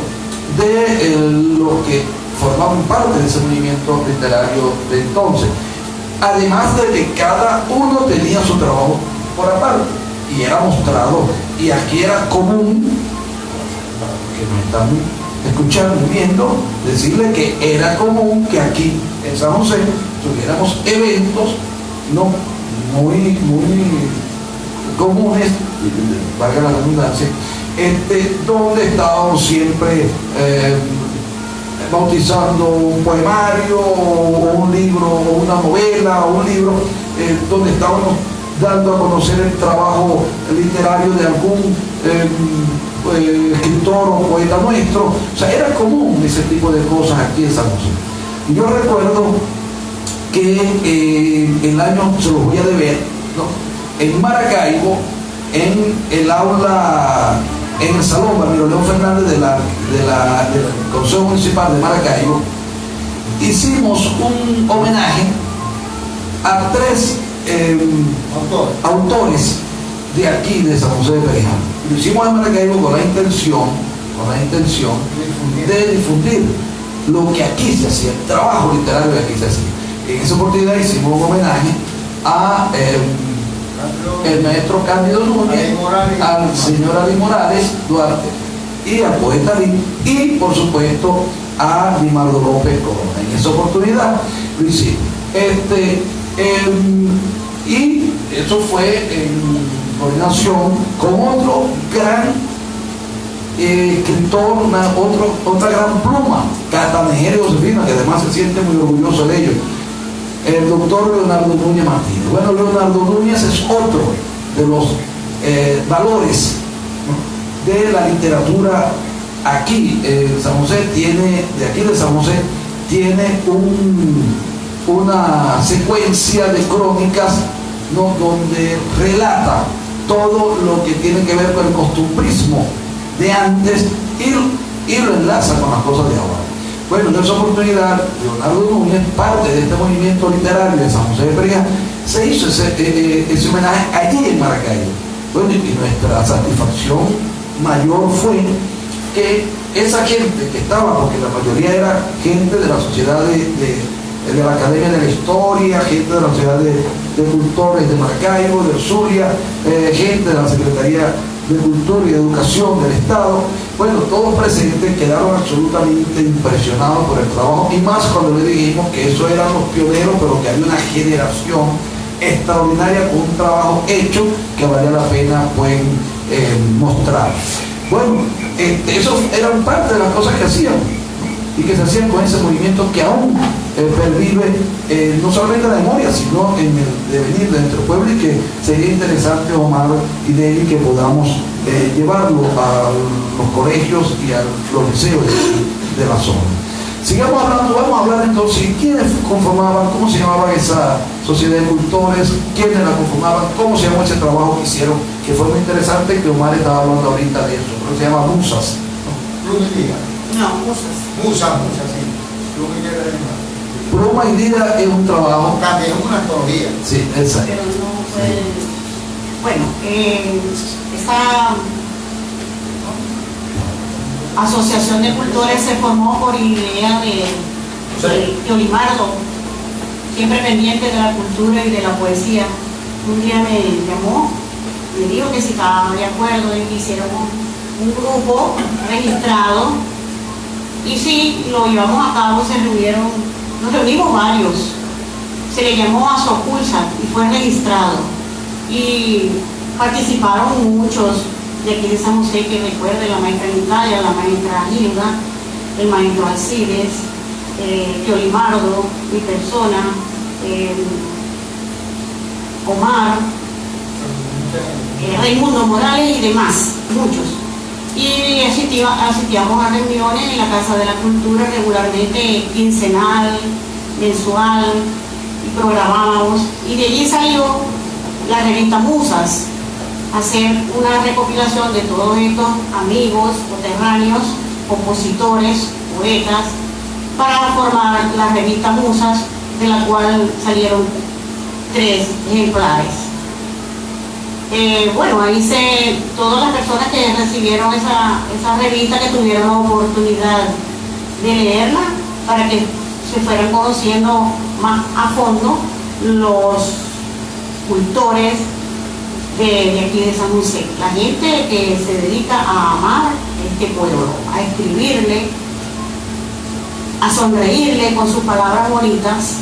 de los que formaban parte de ese movimiento literario de entonces. Además de que cada uno tenía su trabajo por aparte y era mostrado, y aquí era común, para los que nos están escuchando y viendo, decirle que era común que aquí en San José tuviéramos eventos, ¿no? muy comunes, valga la redundancia, donde estábamos siempre bautizando un poemario o un libro o una novela o un libro, donde estábamos dando a conocer el trabajo literario de algún escritor o poeta nuestro. O sea, era común ese tipo de cosas aquí en San José. Y yo recuerdo que el año, se los voy a deber, ¿no? En Maracaibo, en el aula, en el salón Ramiro León Fernández del Consejo Municipal de Maracaibo, hicimos un homenaje a 3 autores de aquí, de San José de Perijá. Lo hicimos en Maracaibo con la intención con la intención de difundir lo que aquí se hacía, el trabajo literario que aquí se hacía. En esa oportunidad hicimos un homenaje a el maestro Cándido Núñez, al señor Ali Morales Duarte y al poeta Ali, y por supuesto a Limardo López Corona. En esa oportunidad lo hicimos. Y eso fue en coordinación con otro gran escritor, otra gran pluma, Catanejera y Josefina, que además se siente muy orgulloso de ello, el doctor Leonardo Núñez Martínez. Bueno, Leonardo Núñez es otro de los valores de la literatura aquí. San José tiene, de aquí de San José, tiene una secuencia de crónicas, ¿no?, donde relata todo lo que tiene que ver con el costumbrismo de antes y lo enlaza con las cosas de ahora. Bueno, en esa oportunidad, Leonardo Núñez, parte de este movimiento literario de San José de Perijá, se hizo ese homenaje allí en Maracaibo. Bueno, y nuestra satisfacción mayor fue que esa gente que estaba, porque la mayoría era gente de la sociedad de la Academia de la Historia, gente de la Sociedad de Cultores de Maracaibo, del Zulia, gente de la Secretaría de Cultura y de Educación del Estado. Bueno, todos presentes quedaron absolutamente impresionados por el trabajo, y más cuando le dijimos que eso eran los pioneros, pero que había una generación extraordinaria con un trabajo hecho que valía la pena pues, mostrar. Bueno, eso eran parte de las cosas que hacían y que se hacían con ese movimiento que aún pervive no solamente en la memoria, sino en el devenir de nuestro pueblo, y que sería interesante, Omar y Deli, que podamos llevarlo a los colegios y a los liceos de la zona. Sigamos hablando, vamos a hablar entonces quiénes conformaban, cómo se llamaba esa sociedad de cultores, quiénes la conformaban, cómo se llamó ese trabajo que hicieron, que fue muy interesante, que Omar estaba hablando ahorita de eso, pero se llama Musas. No, Musas. Musa, sí. Pluma y Lira es un trabajo. También es una antología. Sí, exacto. Pero no fue. Bueno, esa asociación de cultores se formó por idea de Olimardo, siempre pendiente de la cultura y de la poesía. Un día me llamó, me dijo que si estaba de acuerdo en que hiciéramos un grupo registrado, y sí, lo llevamos a cabo. Nos reunimos varios, se le llamó Asopulsa y fue registrado, y participaron muchos de aquí de San José, que recuerden: la maestra Nitalia, la maestra Hilda, el maestro Alcides, Olimardo, mi persona, Omar, Raimundo Morales y demás, muchos. Y asistíamos a reuniones en la Casa de la Cultura regularmente, quincenal, mensual, y programábamos. Y de allí salió la revista Musas, hacer una recopilación de todos estos amigos, coterráneos, compositores, poetas, para formar la revista Musas, de la cual salieron 3 ejemplares. Bueno, ahí todas las personas que recibieron esa revista, que tuvieron la oportunidad de leerla, para que se fueran conociendo más a fondo los cultores de aquí de San José, la gente que se dedica a amar este pueblo, a escribirle, a sonreírle con sus palabras bonitas,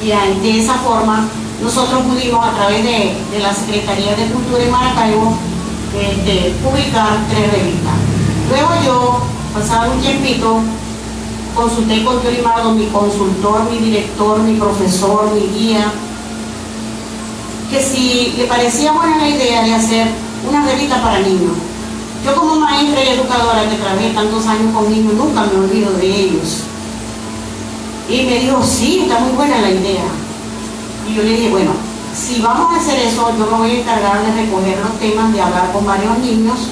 y de esa forma nosotros pudimos, a través de la Secretaría de Cultura en Maracaibo, publicar 3 revistas. Luego yo, pasado un tiempito, consulté con Olimardo, mi consultor, mi director, mi profesor, mi guía, que si le parecía buena la idea de hacer una revista para niños. Yo, como maestra y educadora que trabajé tantos años con niños, nunca me olvido de ellos. Y me dijo: sí, está muy buena la idea. Y yo le dije: bueno, si vamos a hacer eso, yo me voy a encargar de recoger los temas, de hablar con varios niños,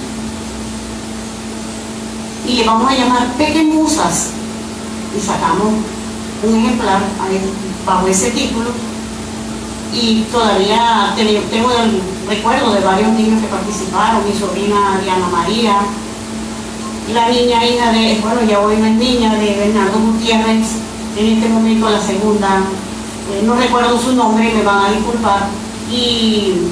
y le vamos a llamar Pequemusas, y sacamos un ejemplar bajo ese título. Y todavía tengo el recuerdo de varios niños que participaron, mi sobrina Diana María la niña hija de, bueno, ya hoy no es niña, de Bernardo Gutiérrez, en este momento la segunda, no recuerdo su nombre, me van a disculpar, y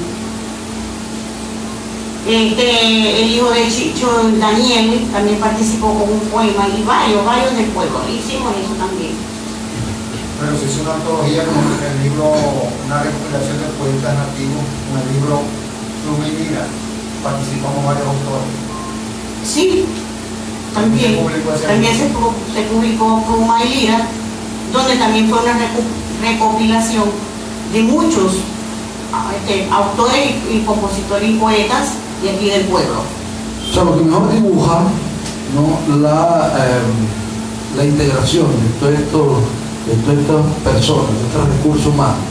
el hijo de Chicho, Daniel, también participó con un poema, y varios del pueblo, hicimos eso también. Pero se hizo una antología como el libro, una recopilación de poetas nativos, con el libro Pluma y Lira. Participamos varios autores. Sí, también se publicó Pluma y Lira, donde también fue una recopilación de muchos autores y compositores y poetas de aquí del pueblo. O sea, lo que mejor dibuja, ¿no?, la integración de todas estas personas, de estos recursos humanos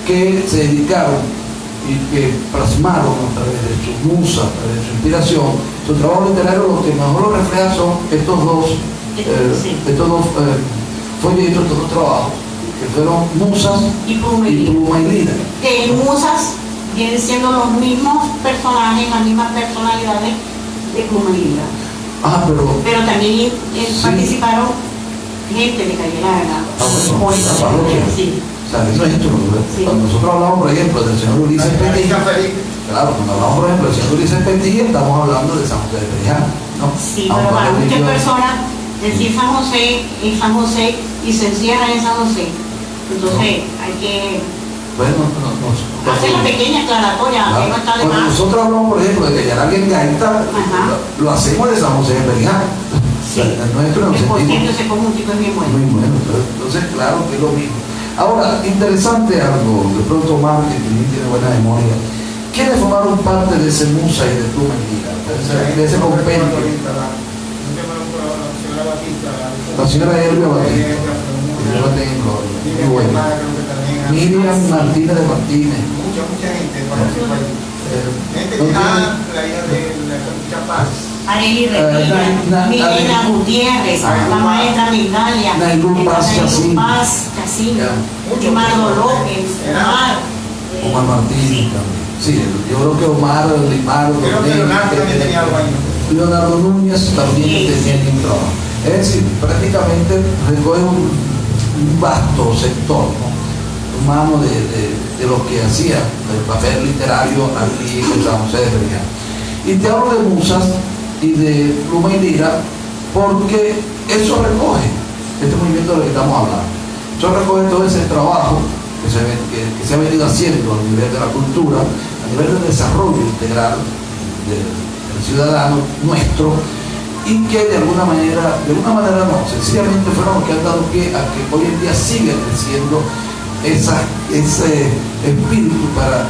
que se dedicaron y que plasmaron a través de su musa, a través de su inspiración, su trabajo literario. Lo que mejor lo refleja son estos dos folletos, estos dos trabajos, que fueron Musas y Pluma y Lira. Que en Musas vienen siendo los mismos personajes, las mismas personalidades de Pluma y Lira. Pero también participaron gente de Calle Larga. Sí. O sea, eso es esto, sí. Cuando nosotros hablamos, por ejemplo, del señor Ulises Petit, claro, cuando hablamos, por ejemplo, del señor Ulises Petit, estamos hablando de San José de Perijá, ¿no? Sí, pero para muchas personas decir San José es San José y se encierra en San José. Entonces hay que hacer la pequeña aclaratoria, que no está de cuando más. nosotros hablamos, por ejemplo, de que ya alguien gaita, lo hacemos de San José de Perijá. Sí. El nuestro nos Por sentimos cierto, ese conjuntico es bien bueno. muy bueno. Entonces, claro que es lo mismo. Ahora, interesante algo, de pronto Omar, que también tiene buena memoria, ¿quiénes formaron parte de ese Musa y de Pluma y Lira? De ese compendio. La señora Elvia Batista, que Dios la tenga en gloria, muy buena. Miriam Martínez de Martínez. Mucha gente participó ahí. Gente que la hija de la Paz. Arely Repilla, Milena Gutiérrez, la maestra Migdalia, Paz Chacín, Limardo López, Omar Martínez también. Sí, yo creo que Omar, Limardo, Leonardo Núñez también tenía un trabajo. Es decir, prácticamente recoge un vasto sector, ¿no?, humano de lo que hacía el papel literario aquí en San José de Perijá. Y te hablo de Musas y de Pluma y Lira porque eso recoge este movimiento del que estamos hablando. Eso recoge todo ese trabajo que se ha venido haciendo a nivel de la cultura, a nivel del desarrollo integral del ciudadano nuestro, y que de alguna manera no, sencillamente fueron los que han dado pie a que hoy en día siga creciendo ese espíritu para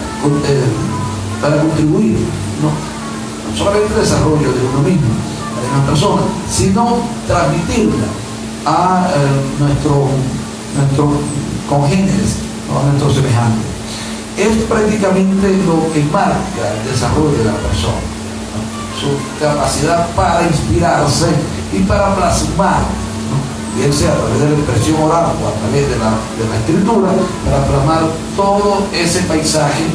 contribuir, no solamente el desarrollo de uno mismo, de una persona, sino transmitirla a nuestros congéneres, ¿no?, a nuestros semejantes. Es prácticamente lo que marca el desarrollo de la persona, ¿no?, su capacidad para inspirarse y para plasmar, ¿no?, bien sea a través de la expresión oral o a través de la escritura, para plasmar todo ese paisaje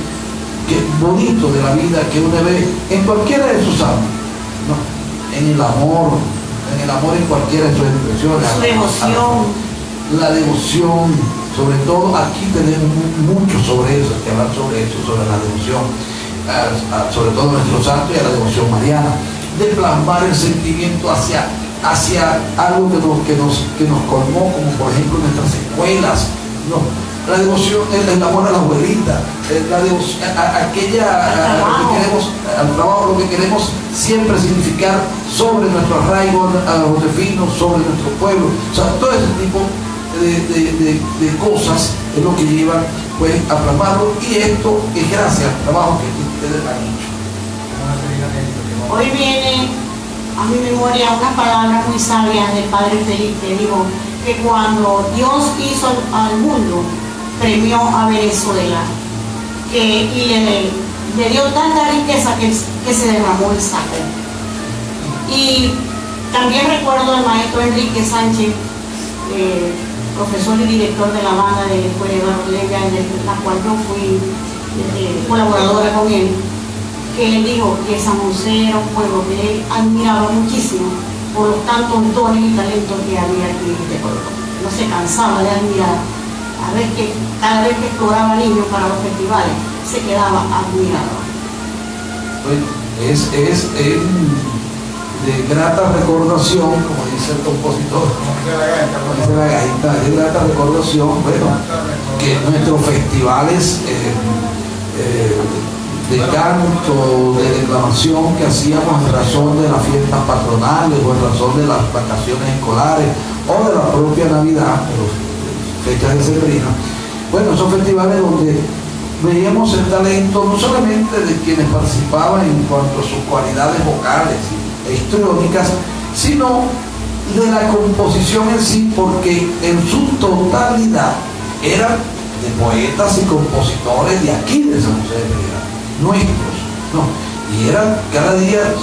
bonito de la vida que uno ve en cualquiera de sus ámbitos, ¿no?, en el amor en cualquiera de sus expresiones, su devoción, la devoción, sobre todo aquí tenemos mucho sobre eso, que hablar sobre la devoción, sobre todo a nuestros santos y a la devoción mariana, de plasmar el sentimiento hacia algo que nos colmó, como por ejemplo nuestras escuelas, ¿no? La devoción, el amor a la abuelita, la devoción al trabajo, lo que queremos siempre significar sobre nuestro arraigo josefino, sobre nuestro pueblo. O sea, todo ese tipo de cosas es lo que llevan, pues, a plasmarlo, y esto es gracias al trabajo que ustedes han hecho. Hoy viene a mi memoria unas palabras muy sabias del padre Felipe. Dijo que cuando Dios hizo al mundo, premió a Venezuela y le dio tanta riqueza que se derramó el saco. Y también recuerdo al maestro Enrique Sánchez, profesor y director de la banda de la Escuela de Barolella, en la cual yo fui colaboradora con él, que él dijo que San José era un pueblo que él admiraba muchísimo por los tantos dones y talentos que había aquí en este pueblo. No se cansaba de admirar. A ver que cada vez que exploraba niños para los festivales, se quedaba admirado. Bueno, es de grata recordación, como dice el compositor, dice la gaita, de grata recordación, bueno, que nuestros festivales de canto, de declamación que hacíamos en razón de las fiestas patronales o en razón de las vacaciones escolares o de la propia Navidad, fechas de sembrina, bueno, esos festivales donde veíamos el talento no solamente de quienes participaban en cuanto a sus cualidades vocales e histriónicas, sino de la composición en sí, porque en su totalidad eran de poetas y compositores de aquí de San José de Pereira, nuestros, ¿no? Y eran cada día,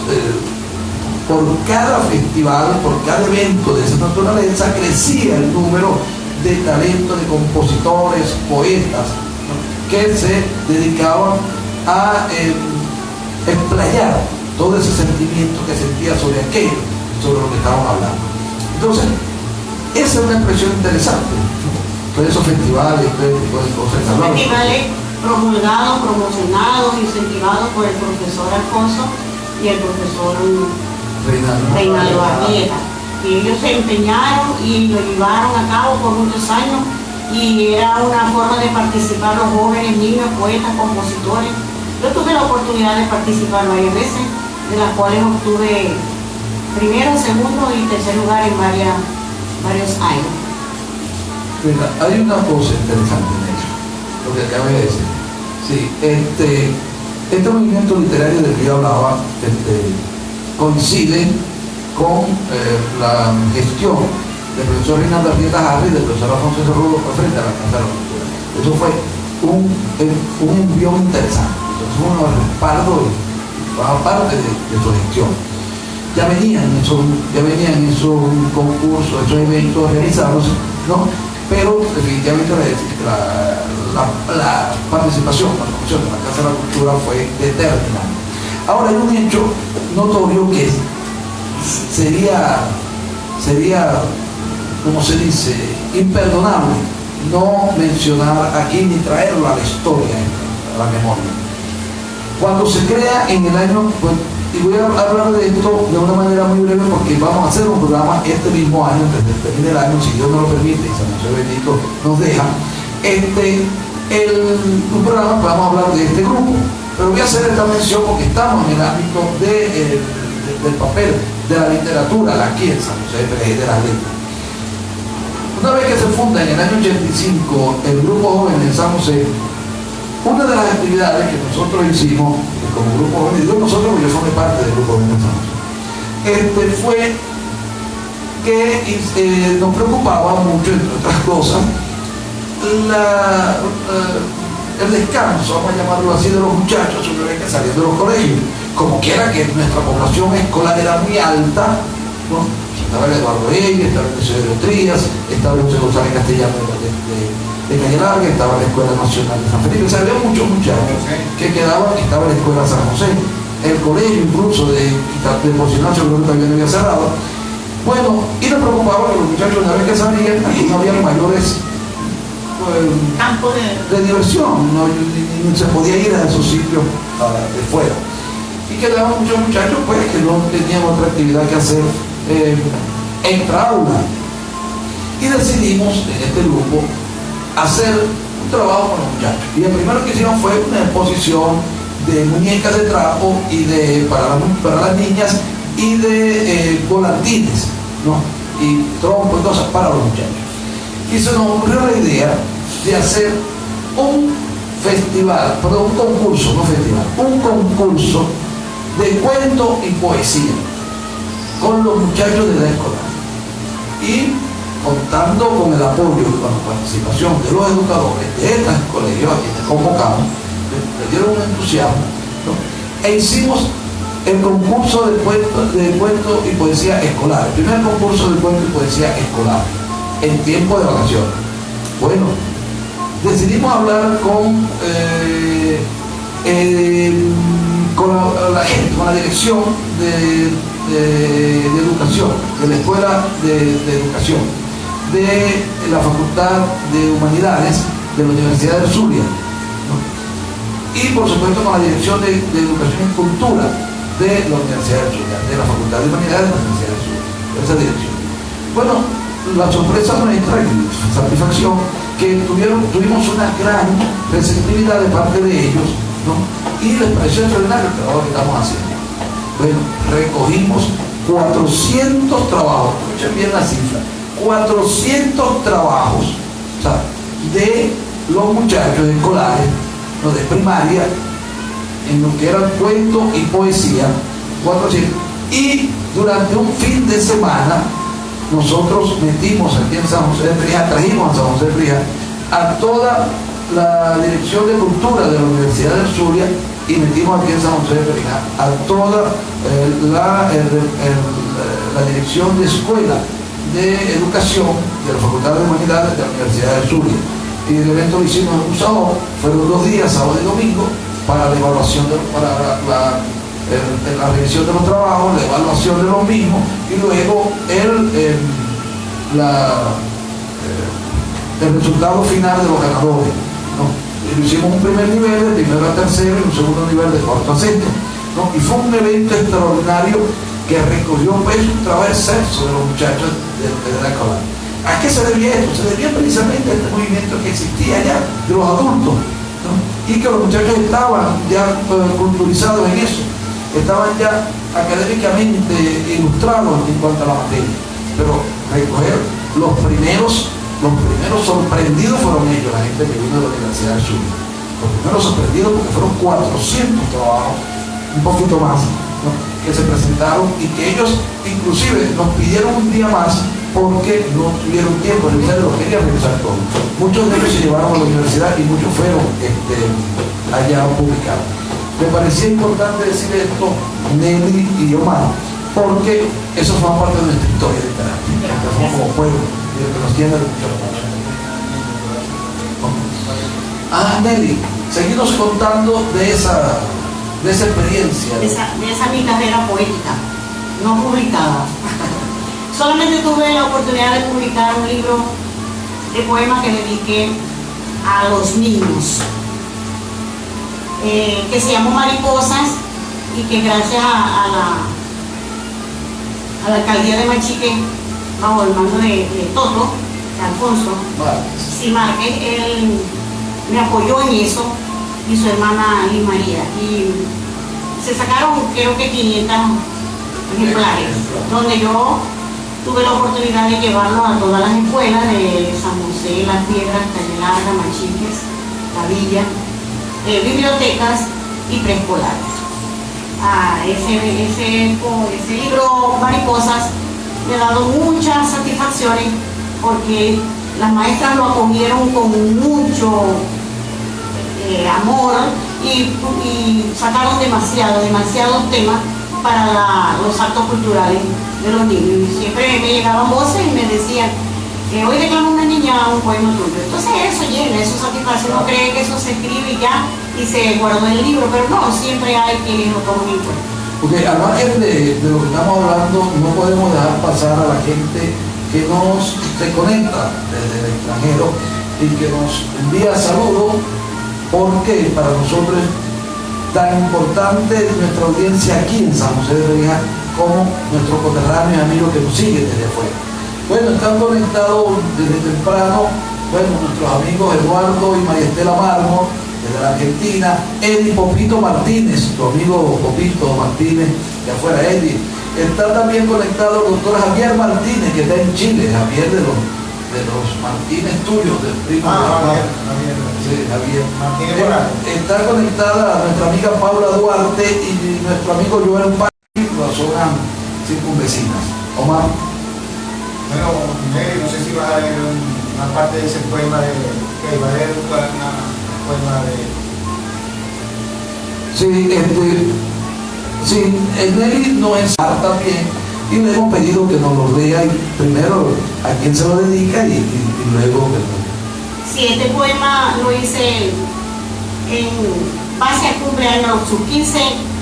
por cada festival, por cada evento de esa naturaleza, crecía el número de talento de compositores, poetas, ¿no?, que se dedicaban a explayar todo ese sentimiento que sentía sobre aquello, sobre lo que estábamos hablando. Entonces, esa es una expresión interesante, ¿no? Todos esos festivales, todo ese tipo de cosas. Festivales promulgados, promocionados, incentivados por el profesor Alfonso y el profesor Reinaldo Arrieta. Y ellos se empeñaron y lo llevaron a cabo por muchos años, y era una forma de participar los jóvenes, niños, poetas, compositores. Yo tuve la oportunidad de participar varias veces, de las cuales obtuve primero, segundo y tercer lugar en varios años. Mira, hay una cosa interesante en eso, lo que acabé de decir. Sí, este movimiento literario del que yo hablaba coincide con la gestión del profesor Reinaldo Arrieta Harry y del profesor Alfonso Cerrudo frente a la Casa de la Cultura. Eso fue un envío interesante, eso fue un respaldo, aparte de su gestión. Ya venían esos concursos, esos eventos realizados, ¿no? Pero definitivamente la participación, la promoción de la Casa de la Cultura fue determinante. Ahora hay un hecho notorio que sería, como se dice, imperdonable no mencionar aquí ni traerlo a la historia, a la memoria. Cuando se crea en el año, pues, y voy a hablar de esto de una manera muy breve porque vamos a hacer un programa este mismo año, antes de terminar el año, si Dios nos lo permite y San José Bendito nos deja, un programa que vamos a hablar de este grupo. Pero voy a hacer esta mención porque estamos en el ámbito del papel, de la literatura, aquí en San José de Pereira, de las letras. Una vez que se funda en el año 85 el Grupo Joven en San José, una de las actividades que nosotros hicimos como Grupo Joven, y digo nosotros porque yo soy parte del Grupo Joven en San José, fue que nos preocupaba mucho, entre otras cosas, el descanso, vamos a llamarlo así, de los muchachos una vez que salían de los colegios. Como quiera que nuestra población escolar era muy alta, ¿no? Estaba el Eduardo Eyre, estaba el Liceo de Trías, estaba el José González Castellano de Calle Larga, estaba la Escuela Nacional de San Felipe. O sea, había muchos muchachos que quedaban, estaba la Escuela San José, el colegio incluso de Pocinancio, que todavía no había cerrado. Bueno, y nos preocupaba que los muchachos una vez que salían, aquí no había mayores campo de diversión, no se podía ir a esos sitios de fuera. Y quedaban muchos muchachos pues que no tenían otra actividad que hacer extra aula. Y decidimos en este grupo hacer un trabajo con los muchachos. Y el primero que hicieron fue una exposición de muñecas de trapo y para las niñas y de volantines, ¿no? Y trompos y cosas para los muchachos. Y se nos ocurrió la idea de hacer un festival, perdón, un concurso, no festival, un concurso de cuento y poesía con los muchachos de la escolar. Y contando con el apoyo y con la participación de los educadores de estos colegios a quienes convocamos, le dieron un entusiasmo, ¿no? E hicimos el concurso de cuento y poesía escolar, el primer concurso de cuento y poesía escolar en tiempo de vacaciones. Bueno, decidimos hablar con la gente, con la dirección de Educación, de la Escuela de Educación, de la Facultad de Humanidades de la Universidad de Zulia, ¿no? Y por supuesto con la Dirección de Educación y Cultura de la Universidad de Zulia, de la Facultad de Humanidades de la Universidad de Zulia, esa dirección. Bueno, la sorpresa nuestra y satisfacción que tuvimos una gran receptividad de parte de ellos, ¿no? Y les pareció extraordinario el trabajo que estamos haciendo. Bueno, recogimos 400 trabajos, escuchen bien la cifra, 400 trabajos, o sea, de los muchachos escolares, ¿no? De primaria, en lo que eran cuentos y poesía, 400. Y durante un fin de semana, nosotros metimos aquí en San José de Perijá, trajimos a San José de Perijá a toda la Dirección de Cultura de la Universidad de Zulia y metimos aquí en San José de Perijá a toda la Dirección de Escuela de Educación de la Facultad de Humanidades de la Universidad de Zulia. Y el evento lo hicimos en un sábado, fueron 2 días, sábado y domingo, para la evaluación, para la revisión de los trabajos, la evaluación de los mismos y luego el resultado final de los ganadores, ¿no? Y lo hicimos un primer nivel, de primero a tercero, y un segundo nivel de cuarto a sexto, ¿no? Y fue un evento extraordinario que recogió pues un trabajo excelso de los muchachos de la escuela. ¿A qué se debía esto? Se debía precisamente a este movimiento que existía ya de los adultos, ¿no? Y que los muchachos estaban ya culturizados en eso, estaban ya académicamente ilustrados en cuanto a la materia. Pero recoger los primeros sorprendidos fueron ellos, la gente que vino de la Universidad de Zulia. Los primeros sorprendidos porque fueron 400 trabajos, un poquito más, ¿no? Que se presentaron y que ellos inclusive nos pidieron un día más porque no tuvieron tiempo de revisar, lo querían revisar todo. Muchos de ellos se llevaron a la universidad y muchos fueron allá publicados. Me parecía importante decir esto, Nelly y Omar, porque eso forma parte de nuestra historia de carácter, que somos como pueblo y de que nos tiene de mucho apoyo. Nelly, seguimos contando de esa experiencia. De esa mi carrera poética, no publicada. Solamente tuve la oportunidad de publicar un libro de poemas que dediqué a los niños, que se llamó Mariposas y que gracias a la alcaldía de Machique, bajo el mando de Toto, de Alfonso Márquez, él me apoyó en eso y su hermana Liz María. Y se sacaron creo que 500 ejemplares, donde yo tuve la oportunidad de llevarlo a todas las escuelas de San José, Las Piedras, Calle Larga, Machiques, La Villa, bibliotecas y preescolares. Ese libro Mariposas me ha dado muchas satisfacciones porque las maestras lo acogieron con mucho amor y sacaron demasiados temas para los actos culturales de los niños. Y siempre me llegaban voces y me decían que hoy declamó una niña un poema tuyo. Entonces eso llena, eso satisface. Uno cree que eso se escribe y ya y se guardó en el libro, pero no, siempre hay quienes lo toman en cuenta. Porque al margen de lo que estamos hablando, no podemos dejar pasar a la gente que se conecta desde el extranjero y que nos envía saludos, porque para nosotros es tan importante nuestra audiencia aquí en San José de Perijá como nuestros coterráneos y amigos que nos siguen desde afuera. Bueno, están conectados desde temprano, nuestros amigos Eduardo y María Estela Mármol, desde la Argentina, Eddie Popito Martínez, tu amigo Popito Martínez, de afuera, Eddie. Está también conectado el doctor Javier Martínez, que está en Chile, Javier de los Martínez tuyos, del primo de Javier. Sí, Javier. Está conectada nuestra amiga Paula Duarte y nuestro amigo Joel Pari, las zonas circunvecinas. Omar. Bueno, Nelly, no sé si vas a leer una parte de ese poema que va a leer una poema de... Sí, Nelly nos enseña también y le hemos pedido que nos lo lea y primero a quién se lo dedica y luego... Sí, este poema lo hice en base al cumpleaños, sus 15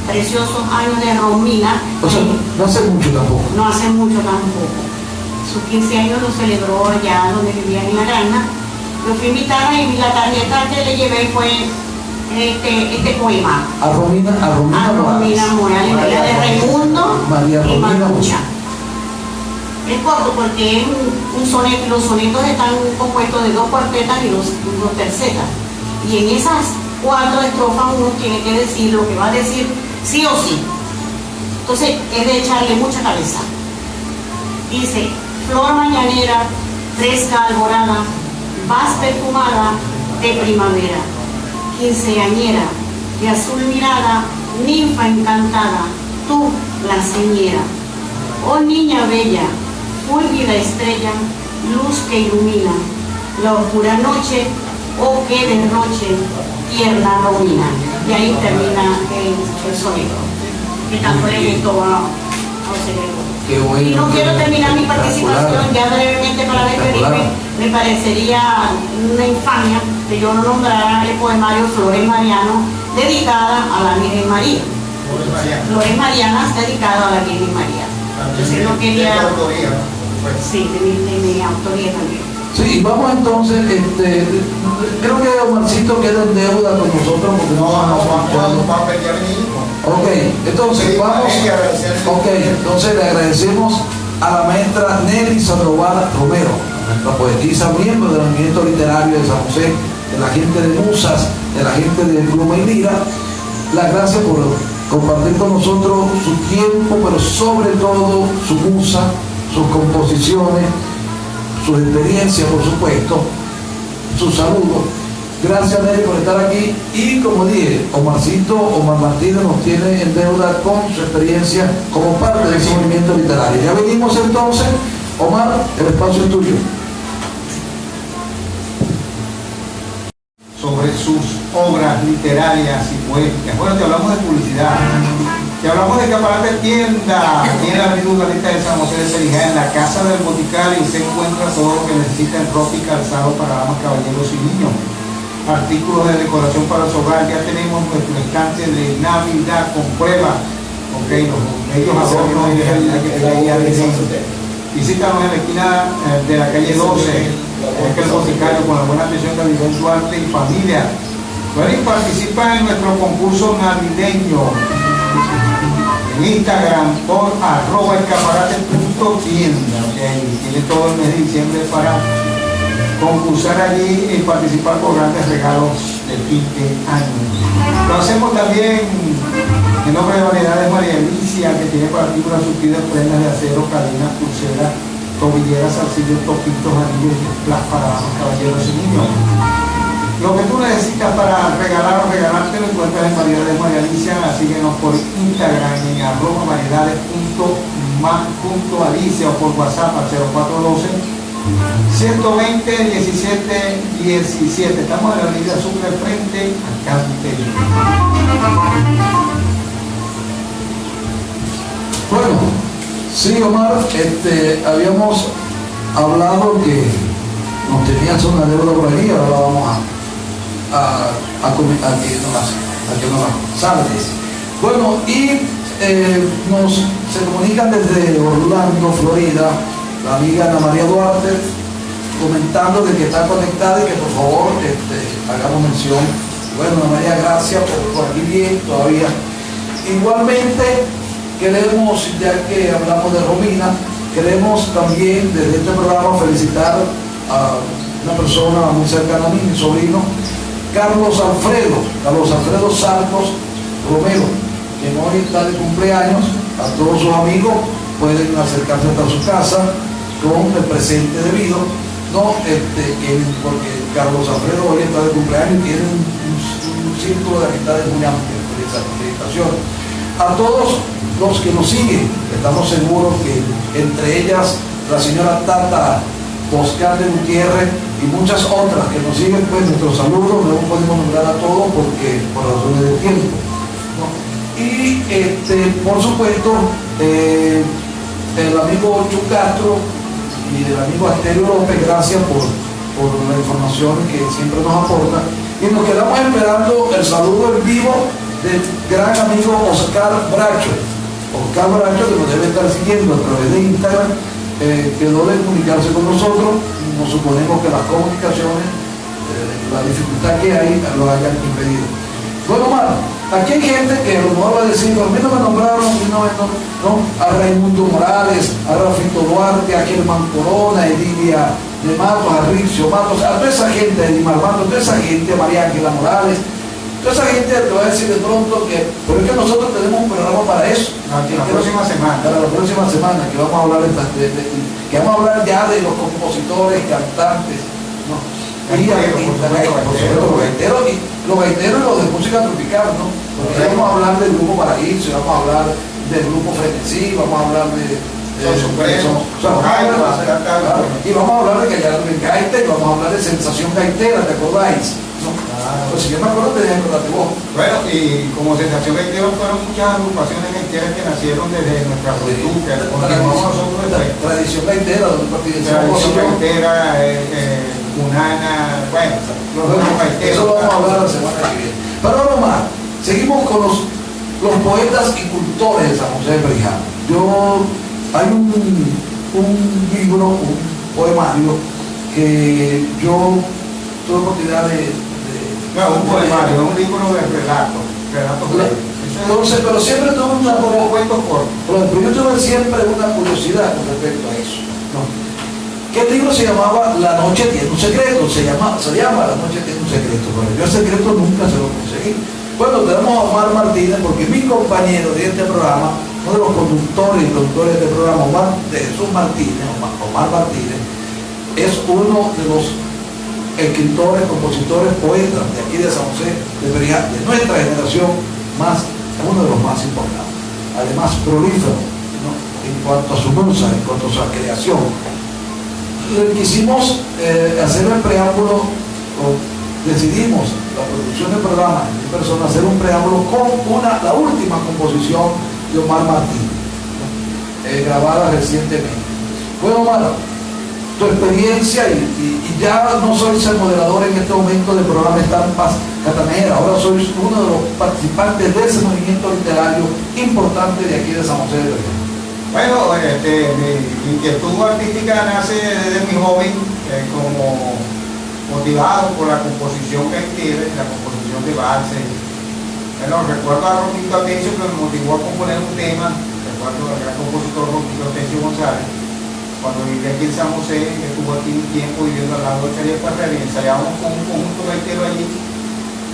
preciosos años de Romina. O sea, no hace mucho tampoco. No hace mucho tampoco. Sus 15 años lo celebró allá donde vivía en la granja. Lo fui a invitar y la tarjeta que le llevé fue este poema. A Romina Morales, la de Raimundo María y Romina Marucha. Es corto porque es un soneto, y los sonetos están compuestos de 2 cuartetas y 2 tercetas. Y en esas 4 estrofas uno tiene que decir lo que va a decir sí o sí. Entonces es de echarle mucha cabeza. Dice: flor mañanera, fresca alborada, vas perfumada de primavera, quinceañera, de azul mirada, ninfa encantada, tú la señera. Oh niña bella, fúlgida estrella, luz que ilumina la oscura noche, oh qué derroche, tierna Romina. Y ahí termina el soneto, que tanto le gustó a José. Qué bueno, Y no quiero terminar mi participación ya brevemente para despedirme. Me parecería una infamia que yo no nombrara el poemario Flores Mariano dedicada a la Virgen María. Flores Marianas dedicada a la Virgen María. Entonces no quería... Sí, de mi autoría también. Sí, vamos entonces, creo que Omarcito queda en deuda con nosotros porque no vamos a pelear ni. Ok, entonces vamos. Ok, entonces le agradecemos a la maestra Nelly Sandoval Romero, nuestra poetisa, miembro del movimiento literario de San José, de la gente de Musas, de la gente de Pluma y Lira, las gracias por compartir con nosotros su tiempo, pero sobre todo su musa, sus composiciones, sus experiencias, por supuesto, sus saludos. Gracias, Nelly, por estar aquí. Y como dije, Omar Martínez nos tiene en deuda con su experiencia como parte de ese movimiento literario. Ya venimos entonces. Omar, el espacio es tuyo. Sobre sus obras literarias y poéticas. Bueno, te hablamos de publicidad. Te hablamos de Escaparate Tienda, tiene la avenida de San José de Cerijá, en la Casa del Boticario, y se encuentra todo lo que necesita en ropa y calzado para damas, caballeros y niños. Artículos de decoración para su hogar. Ya tenemos nuestro estante de Navidad con prueba. Ok, los medios adornos y visítanos en la esquina de la calle 12, que el Boticario, con la buena atención de Miguel Duarte y familia. Pueden participar en nuestro concurso navideño en Instagram por @escaparate.tienda. Okay, tiene todo el mes de diciembre para concursar allí y participar por grandes regalos de fin de año. Lo hacemos también en nombre de Variedades María Alicia, que tiene para ti una surtida de prendas de acero, cadenas, pulseras, tobilleras, zarcillos, toquitos, anillos y flash para damas, caballeros y niños. Lo que tú necesitas para regalar o regalarte lo encuentras en Variedades María Alicia. Síguenos por Instagram en @variedades.ma.alicia o por WhatsApp al 0412 120 17 17. Estamos en la avenida Sucre frente al Canterio. Bueno, sí, Omar, habíamos hablado que nos tenías una deuda por ahí, ahora vamos a que nos salves. Bueno, y se comunican desde Orlando, Florida, la amiga Ana María Duarte, comentando de que está conectada y que por favor hagamos mención. Bueno, Ana María, gracias por aquí bien todavía. Igualmente queremos, ya que hablamos de Romina, queremos también desde este programa felicitar a una persona muy cercana a mí, mi sobrino, Carlos Alfredo Santos Romero, que hoy está de cumpleaños. A todos sus amigos pueden acercarse hasta su casa con el presente debido, porque Carlos Alfredo hoy está de cumpleaños y tiene un círculo de amistades muy amplio por esa felicitación. A todos los que nos siguen, estamos seguros que entre ellas la señora Tata Oscar de Gutiérrez y muchas otras que nos siguen, pues nuestros saludos, no podemos nombrar a todos porque por razones de tiempo, ¿no? Y por supuesto el amigo Chu Castro y el amigo Asterio López, gracias por la información que siempre nos aporta, y nos quedamos esperando el saludo en vivo del gran amigo Oscar Bracho. Oscar Bracho, que nos debe estar siguiendo a través de Instagram, quedó de comunicarse con nosotros. Nos suponemos que las comunicaciones, la dificultad que hay, lo hayan impedido. Bueno, mano, aquí hay gente que a lo mejor va a decir, a mí no me nombraron, a Raimundo Morales, a Rafito Duarte, a Germán Corona, a Edilia de Matos, a Riccio Matos, a toda esa gente, a Edimar Matos, a toda esa gente, a María Ángela Morales, toda esa gente te va a decir de pronto que, pero es que nosotros tenemos un programa para eso. La próxima semana. Para la próxima semana, que vamos a hablar que vamos a hablar ya de los compositores, cantantes, ¿no? Y los gaiteros y los de música tropical, ¿no? Porque ya vamos a hablar del grupo Paraíso, vamos a hablar del grupo Frenesí, vamos a hablar de y vamos a hablar de gaita y vamos a hablar de sensación gaitera, ¿te acordáis? ¿No? Claro. Pues si yo me acuerdo, te dije acordarte vos. Bueno, y como sensación gaitera fueron muchas agrupaciones gaiteras que nacieron desde nuestra juventud, que continuamos nosotros desde Tradición gaitera, donde tradición gaitera, Cunana, bueno, los grupos gaiteros. Eso lo vamos a hablar la semana que viene. Pero ahora más, seguimos con los poetas y cultores de San José de Perijá. Hay un libro, un poemario que yo tuve oportunidad no, un poemario, un libro de relatos. Entonces, pero siempre tuve una cuentos cortos. Pero yo tuve siempre una curiosidad con respecto a eso, ¿no? Que el libro se llamaba La Noche Tiene un Secreto, se llama La Noche Tiene un Secreto, pero yo el secreto nunca se lo conseguí. Bueno, tenemos a Omar Martínez, porque mi compañero de este programa, uno de los conductores y productores del programa, de Jesús Martínez, Omar Martínez, es uno de los escritores, compositores, poetas de aquí de San José de Perijá, de nuestra generación, uno de los más importantes. Además, prolífero, ¿no? En cuanto a su musa, en cuanto a su creación. Quisimos hacer el preámbulo, decidimos la producción del programa en mi persona hacer un preámbulo con la última composición de Omar Martínez, grabada recientemente. Bueno, Omar, tu experiencia y ya no sois el moderador en este momento del programa Estampas Catanera, ahora sois uno de los participantes de ese movimiento literario importante de aquí de San José de Perijá. Bueno, mi inquietud artística nace desde mi joven, como motivado por la composición gaitera, la composición de valses. Bueno, recuerdo a Roquito Atencio que me motivó a componer un tema, recuerdo al gran compositor Roquito Atencio González, cuando vivía aquí en San José, que estuvo aquí un tiempo viviendo al lado de Ariel Ferrer, y ensayábamos con un conjunto gaitero allí,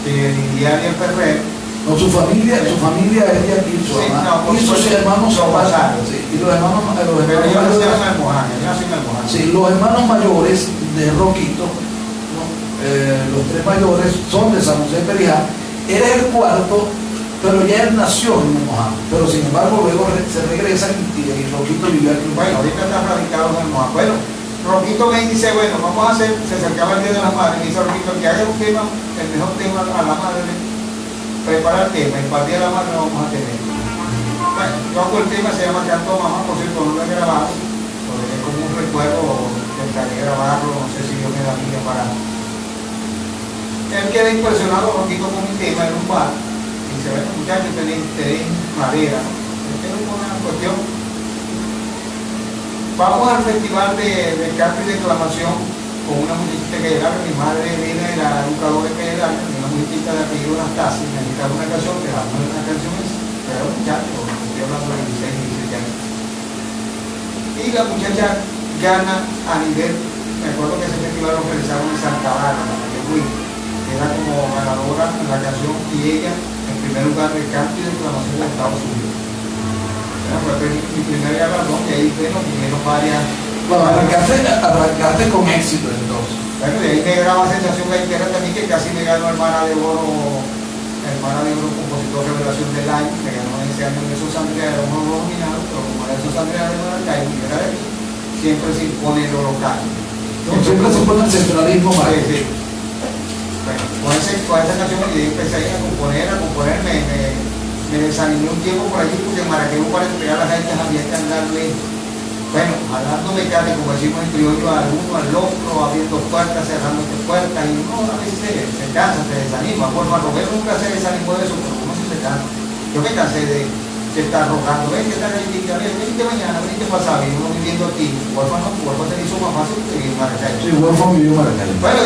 que dirigía Ariel Ferrer. No, su familia es de aquí, y sus hermanos son sí, y los hermanos mayores, sí, los hermanos mayores de Roquito, ¿no? Los tres mayores son de San José de Perijá. Él es el cuarto, pero ya él nació en Moján, pero sin embargo luego se regresan y Roquito vivió aquí. Bueno, ahorita están radicados en Moján. Bueno, Roquito me dice, bueno, vamos a hacer, se acercaba el Día de la Madre, me dice Roquito, que haya un tema, el mejor tema a la madre, prepara el tema, y para el Día de la Madre lo vamos a tener. Bueno, yo hago el tema, se llama Canto a Mamá, por cierto, no lo he grabado, porque es como un recuerdo, intentaré grabarlo, no sé si Dios me da vida para... Él queda impresionado Roquito con mi tema en un bar, y dice, bueno, muchachos, tenéis madera, ¿no? Esta es una cuestión. Vamos al festival de canto y declamación con una muchachita que llegaba, mi madre viene de la educadora que llegaba, una muchachita de apellido Anastasia, me necesitaba una canción, que la una canción es, pero muchacho, estoy hablando de 16, 17 años. Y la muchacha gana a nivel, me acuerdo que ese festival lo realizaron en Santa Bárbara, que fui, que era como ganadora en la canción, y ella en primer lugar de canto y declamación de Estados Unidos. Fue mi primer galardón, y ahí tuvieron varias. Bueno, arrancaste con éxito entonces. Bueno, de ahí me graba Sensación Gaitera también, que casi me ganó Hermana de Oro Compositor Revelación del Año, me ganó ese año en esos Andrea, era uno nominado, pero como era esos Andrea de Maracay, era de aquí, siempre se impone lo local. Siempre se impone el centralismo más. Sí. Bueno, con esa canción yo empecé a componer, me desanimé un tiempo por allí, porque en Maracaibo para entregar las gaitas había que andarle, bueno, hablando mecánico, como decimos en criollo, al uno, al otro, abriendo puertas, cerrando puertas, y uno a veces se cansa, se desanima. Bueno, Juan Roberto nunca se desanimó de eso, pero uno sí se respetar. Yo me cansé de estar rogando, ven que esta galletita, venite mañana, venite pasado, y uno viviendo aquí, huérfano se le hizo más fácil que vivir en Maracaibo. Sí, huérfano vivió en Maracaibo. Bueno,